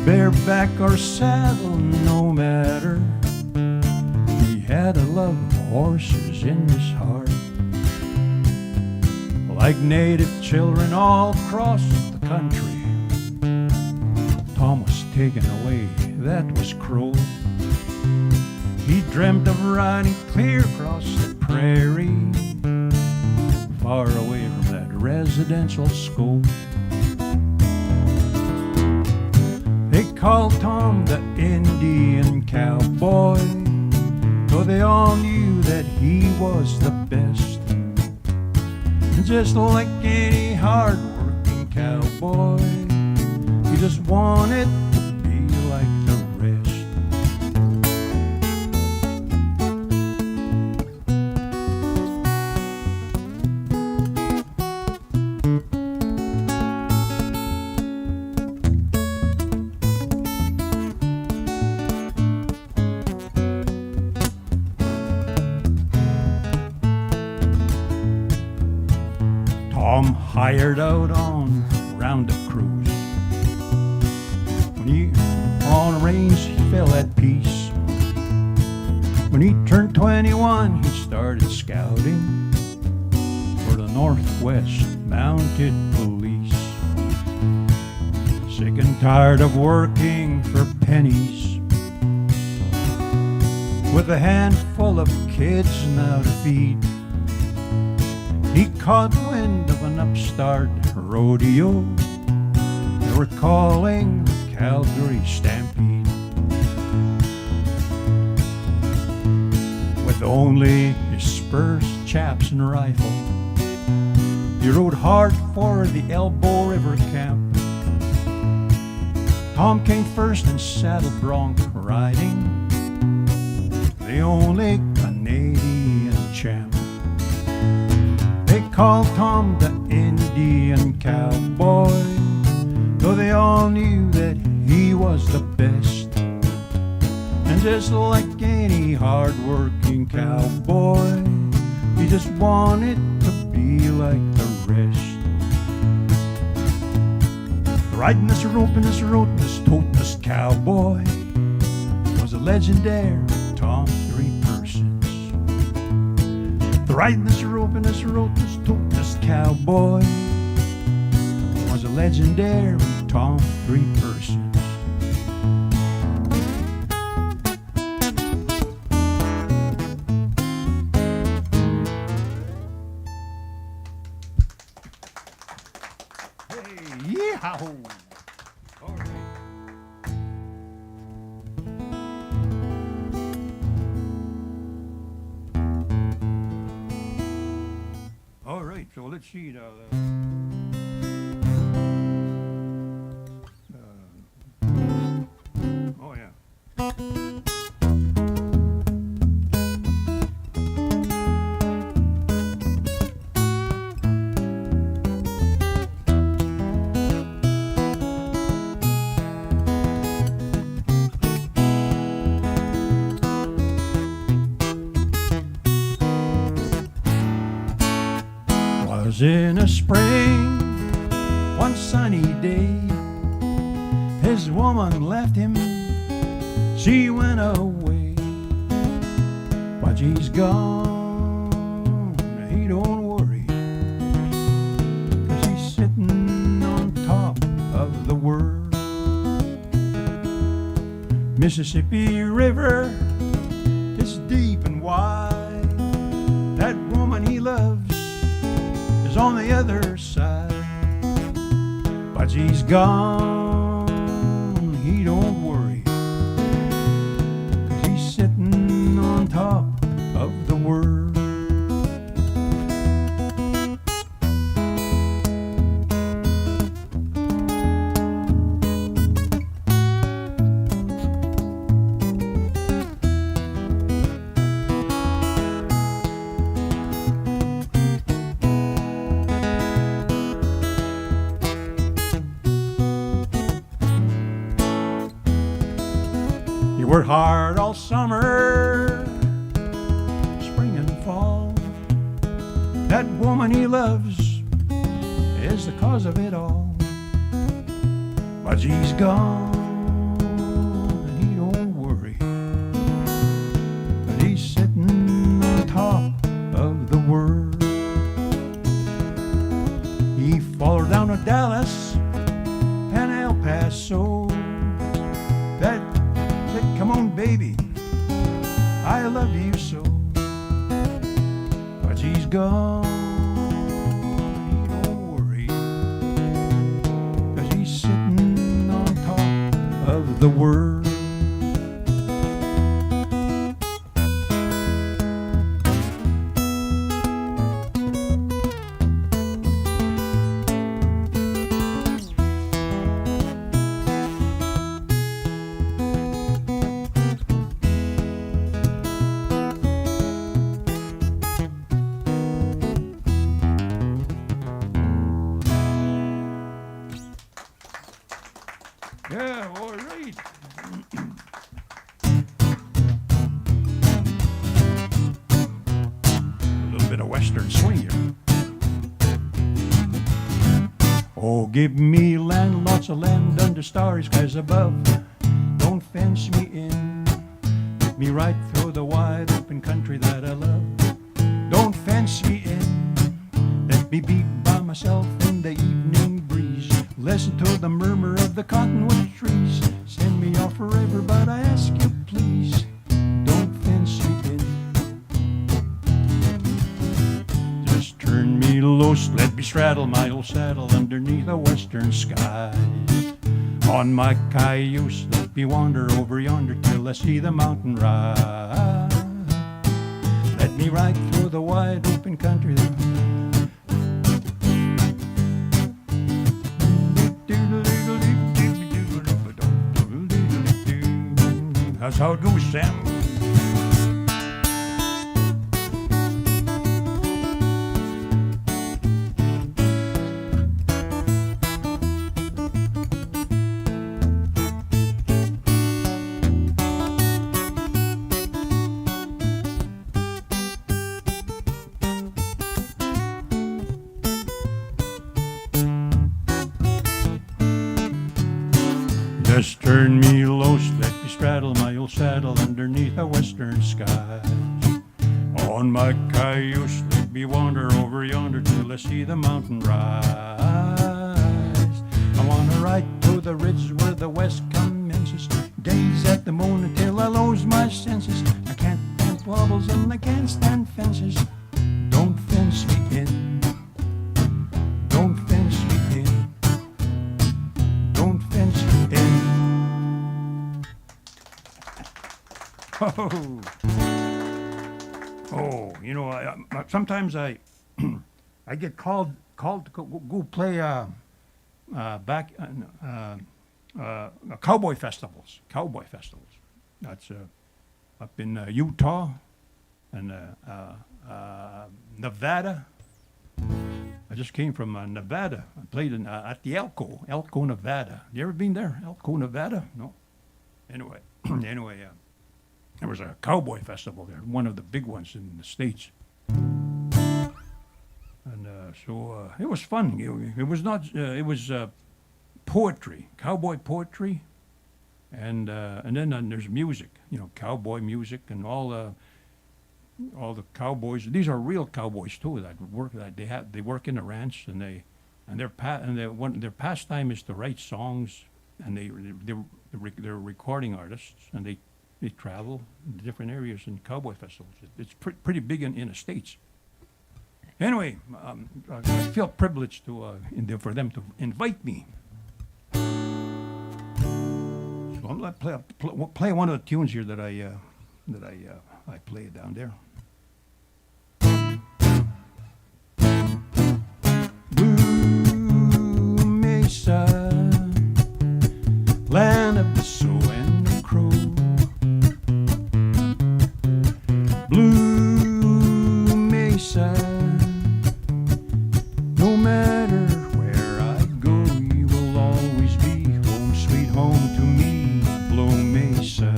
Bareback or saddle, no matter, he had a love of horses in his heart. Like native children all across the country, Tom was taken away, that was cruel. He dreamt of riding clear across the prairie, far away from that residential school. They called Tom the Indian cowboy, though they all knew that he was the best. Just like any hard-working cowboy, he just wanted to be like the rest. Tom hired out on roundup cruise. When he on a range, he fell at peace. When he turned 21, he started scouting for the Northwest Mounted Police. Sick and tired of working for pennies, with a handful of kids now to feed, he caught wind of an upstart rodeo. They were calling the Calgary Stampede. With only his spurs, chaps, and rifle, he rode hard for the Elbow River camp. Tom came first in saddle bronc riding, the only Canadian champ. They called Tom the Indian cowboy, though they all knew that he was the best. And just like any hard-working cowboy, he just wanted to be like the rest. Riding this roping this toting this cowboy was a legendary Tom Three Persons. Riding this roping this toting this cowboy was a legendary Tom Three Persons. Hey, yeehaw! All right. All right, so let's see now. Oh, yeah. Was in a spring, one sunny day, his woman left him, she went away. But she's gone, he don't worry, 'cause he's sitting on top of the world. Mississippi River is deep and wide, that woman he loves is on the other side. But she's gone, he don't worry, 'cause he's sitting on top of the world. He worked hard all summer, spring and fall. That woman he loves is the cause of it all. But she's gone, and he don't worry, but he's sitting on top of the world. He followed down to Dallas and El Paso. That said, come on, baby, I love you so. But she's gone, he don't worry, 'cause he's sitting on top of the world. Yeah, all right. A little bit of Western swing here. Oh, give me land, lots of land under starry skies above. Don't fence me in. Let me right through the wide open country that I love. Don't fence me in. Let me be by myself in the evening breeze. Listen to the murmur of the cottonwood trees. Send me off forever, but I ask you please, don't fence me in. Just turn me loose, let me straddle my old saddle underneath the western skies. On my cayuse, let me wander over yonder till I see the mountain rise. Let me ride through the wide open country. That's how it goes, Sam. Just turn me loose, let me straddle my old saddle underneath the western skies. On my cayuse, let me wander over yonder till I see the mountain rise. I wanna ride to the ridge where the west commences, gaze at the moon until I lose my senses. I can't stand wobbles and I can't stand fences. Don't fence me in. Don't fence me in. Oh, you know, sometimes I I get called to go play back cowboy festivals. Cowboy festivals. That's up in Utah and Nevada. I just came from Nevada. I played at the Elko, Nevada. You ever been there, Elko, Nevada? No. Anyway, there was a cowboy festival there, one of the big ones in the States. And so it was fun. It was not. It was poetry, cowboy poetry, and then there's music. You know, cowboy music and all the cowboys. These are real cowboys too that work. They work in the ranch and their pastime is to write songs, and they're recording artists, and they travel to different areas in cowboy festivals. It's pretty big in the States. Anyway, I feel privileged for them to invite me. So I'm going to play one of the tunes here that I played down there. Blue Mesa, land of the Sioux and the Crow. Blue Mesa, no matter where I go, you will always be home, sweet home to me, Blue Mesa.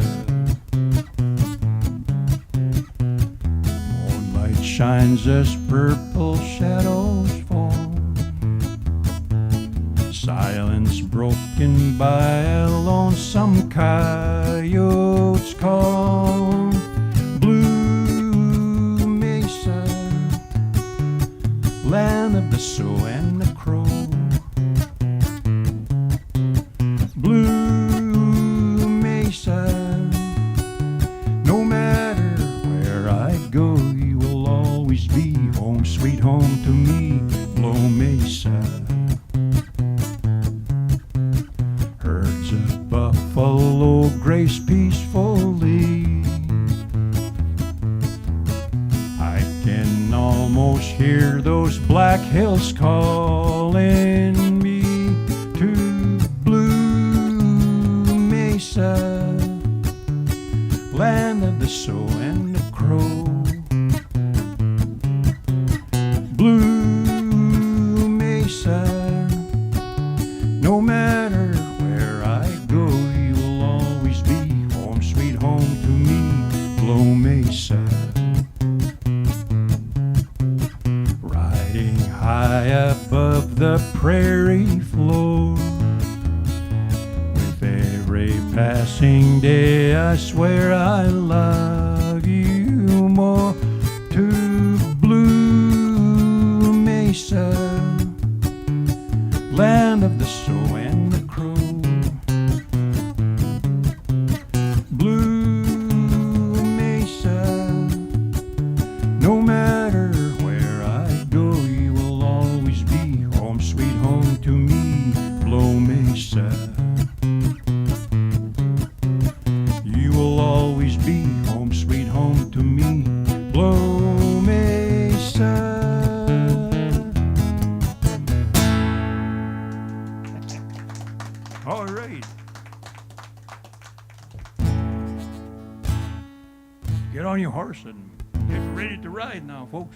Moonlight shines as purple shadows fall, silence broken by a lonesome coyote's call. Blue Mesa, land of the Sioux and the Crow. Blue Mesa, no matter where I go, you will always be home, sweet home to me, Blue Mesa. Herds of buffalo graze peacefully, I can almost hear those black hills calling me to Blue Mesa, land of the Sioux and the Crow. Blue Mesa, no matter where I go, you will always be home, sweet home to me, Blue Mesa. Riding high above the prairie floor, with every passing day I swear I love you more. To Blue Mesa, land of the Sioux and the Crow. Blue Mesa, no matter where I go, you will always be home, sweet home to me, Blue Mesa. You will always be home, sweet home to me, Blue Mesa. All right. Get on your horse and get ready to ride now, folks.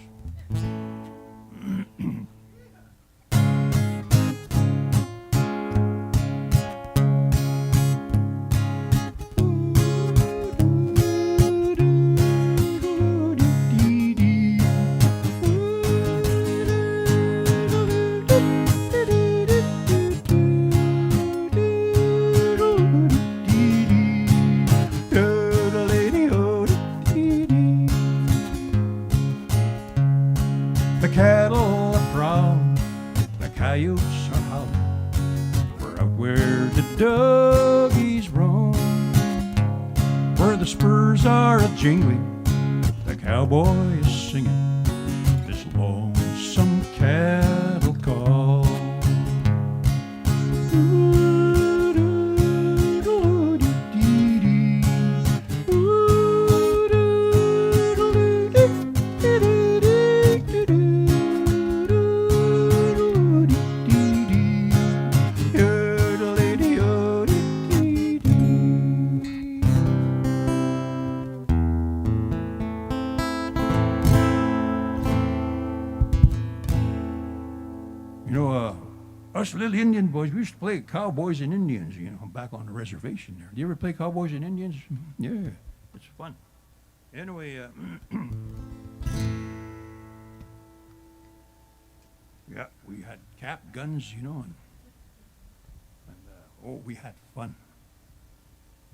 The cattle are brown, the coyotes are howling. We're out where the doggies roam, where the spurs are a-jingling, the cowboy is singing this lonesome cattle call. Ooh, You know, us little Indian boys, we used to play cowboys and Indians, you know, back on the reservation there. Do you ever play cowboys and Indians? Yeah, it's fun. Anyway, yeah, we had cap guns, you know, and oh, we had fun.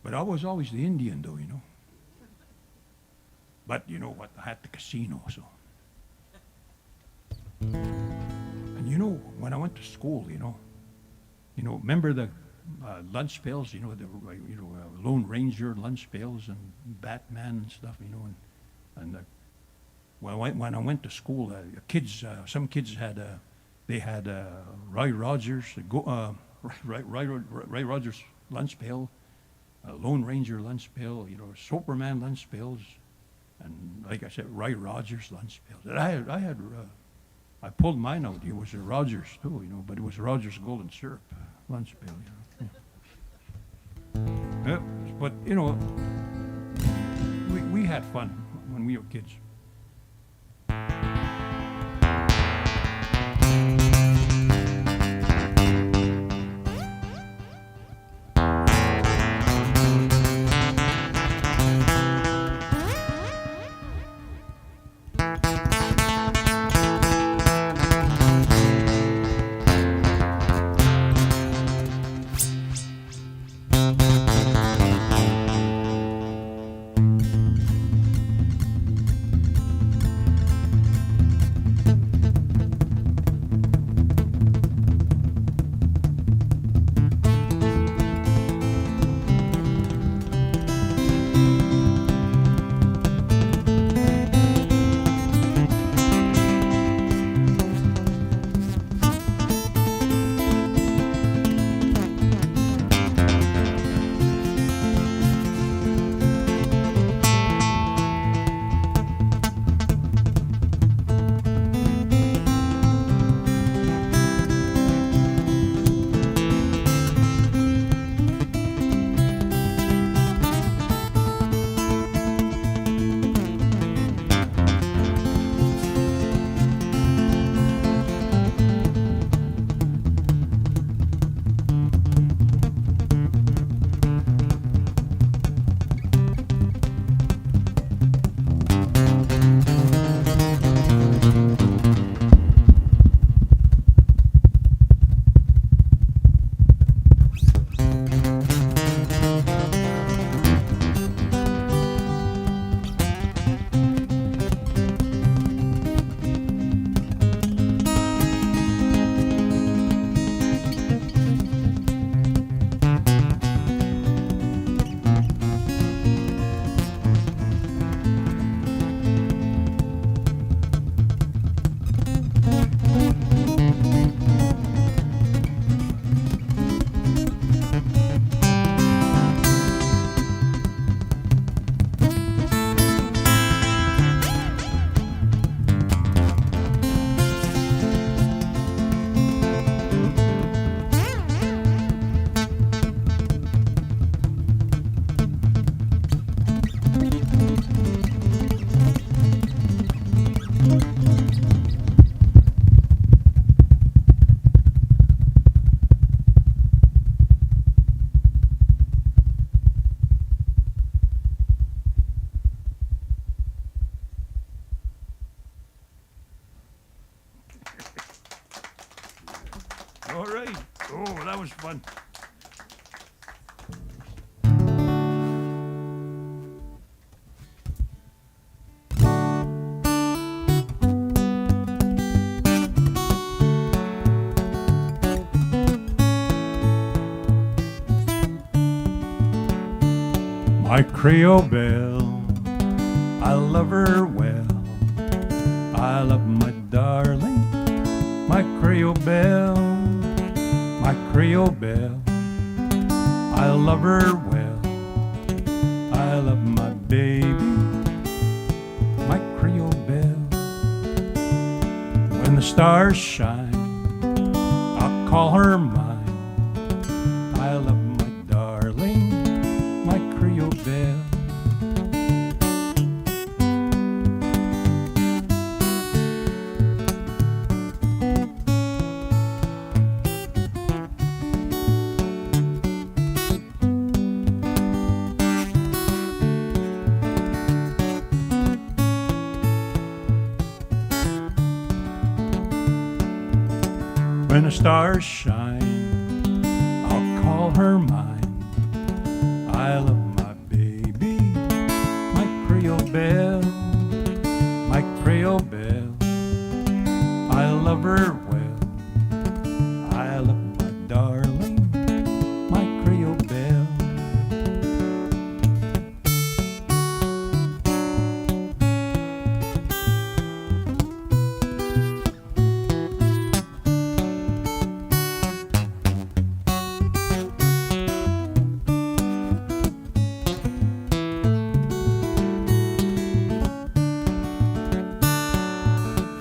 But I was always the Indian, though, you know. But you know what? I had the casino, so. And you know, when I went to school, you know, remember the lunch pails, you know, Lone Ranger lunch pails and Batman and stuff, you know, and when I went to school, some kids had Roy Rogers, Roy Rogers lunch pail, Lone Ranger lunch pail, you know, Superman lunch pails, and like I said, Roy Rogers lunch pails. And I pulled mine out. It was a Rogers too, you know, but it was Rogers Golden Syrup lunch pail, you know. Yeah, but you know, we had fun when we were kids. All right. Oh, that was fun. My Creole belle, I love her well. I love my darling, my Creole belle, my Creole belle. I love her well. I love my baby, my Creole belle. When the stars shine, I'll call her mine. I love my darling, my Creole belle. When the stars shine, I'll call her mine. I love my baby, my Creole belle, my Creole belle. I love her well. I love my darling, my Creole belle.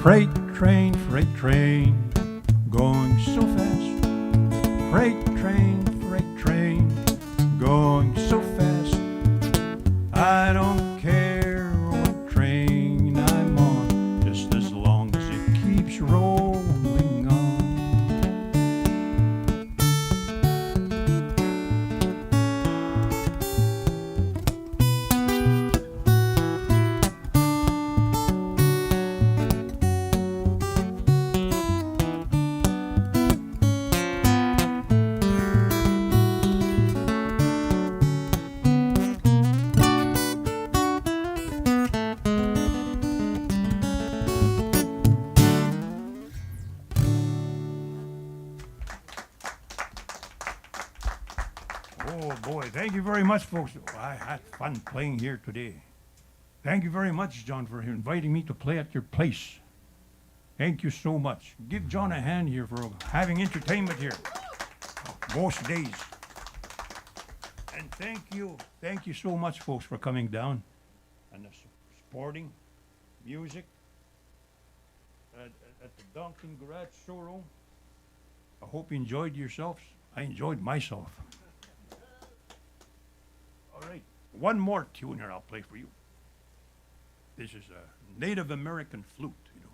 Freight train, going so fast. Freight train, going so fast. I don't care what train I'm on, just as long as it keeps rolling on. Oh boy, thank you very much, folks. I had fun playing here today. Thank you very much, John, for inviting me to play at your place. Thank you so much. Give John a hand here for having entertainment here most days. And thank you so much, folks, for coming down and supporting music at the Duncan Showroom. I hope you enjoyed yourselves. I enjoyed myself. All right, one more tune here I'll play for you. This is a Native American flute, you know.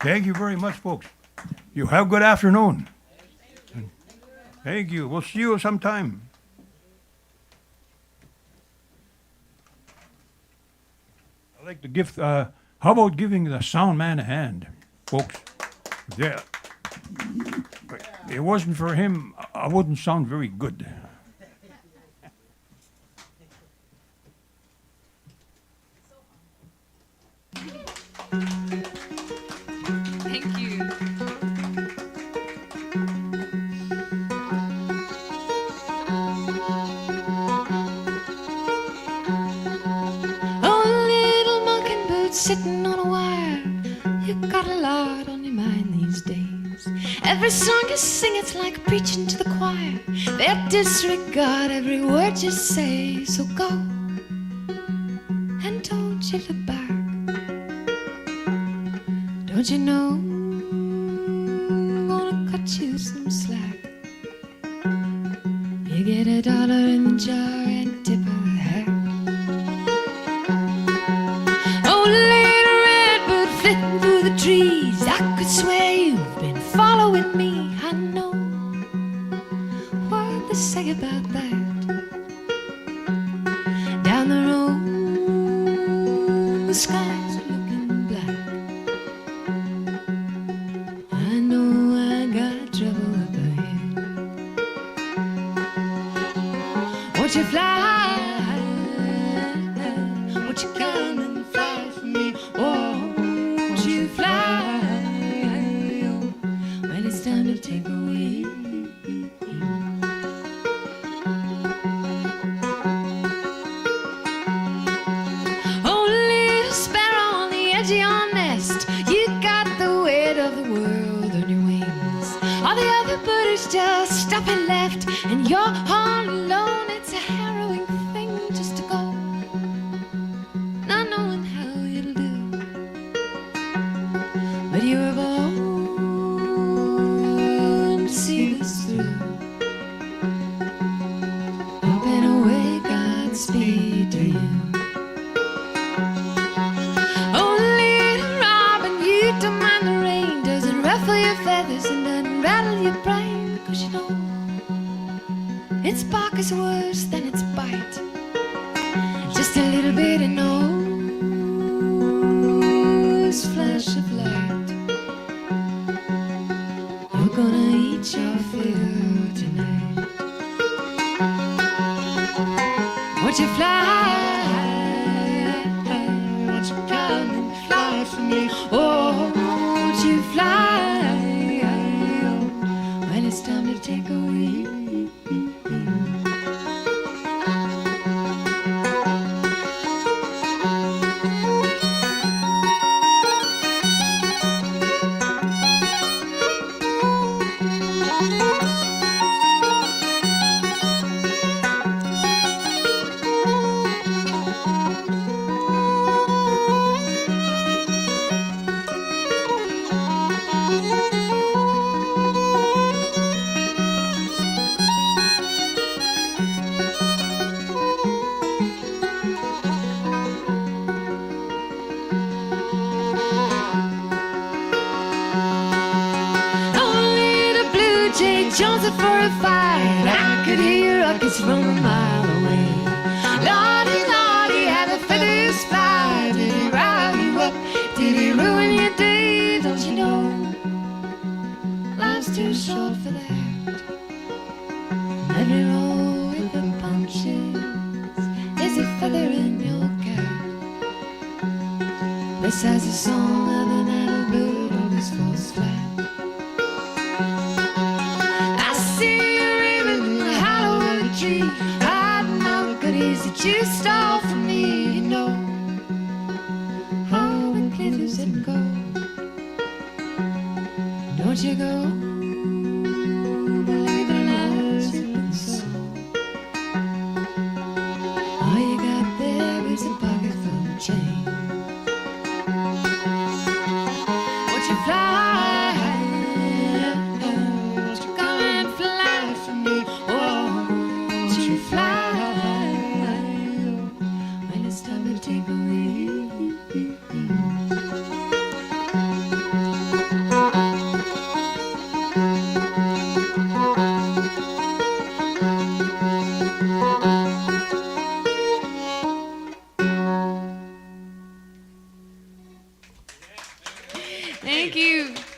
Thank you very much, folks. You have a good afternoon. Thank you. We'll see you sometime. I'd like to give, how about giving the sound man a hand, folks? Yeah. If it wasn't for him, I wouldn't sound very good. Thank you. Oh, little mockingbird sitting on a wire. You got a lot on your mind these days. Every song you sing, it's like preaching to the choir. They disregard every word you say. So go and don't you look back. Don't you know I'm gonna cut you some slack? You get $1 in the jar and tip a hat. Oh, little redbird flitting through the trees, I could swear you've been following me. I know what they say about that. Down the road, the skies are looking black. I know I got trouble up ahead. Won't you fly? Won't you come and fly for me? Won't you fly? When it's time to take away. Oh, little sparrow on the edge of your nest, you got the weight of the world on your wings. All the other birds just stop and left, and you're all alone. It's a harrowing thing just to go, not knowing how it'll do. But you were born to see this through. Up and away, Godspeed to you. Oh, little robin, you don't mind the rain. Doesn't ruffle your feathers and doesn't rattle your brain. 'Cause you know its bark is worse than its bite. Just a little bit of nose flash of light. You're gonna eat your fill tonight. Won't you fly? Won't you come and fly for me? Oh, won't you fly? When it's time to take away. Jonesing for a fight. I could hear rockets from a mile away. Lordy, Lordy, how the feathers fly. Did he rile you up? Did he ruin your day? Don't you know life's too short for that? Every roll with the punches is a feather in your cap. Besides the song of an idle bird always falls flat. That you stole from me, you know how the glitters and gold. Don't you go believing lies have been sold. All you got there is a pocket full of change. Won't you fly? Won't you come and fly for me? Won't you fly? Take away. Thank you.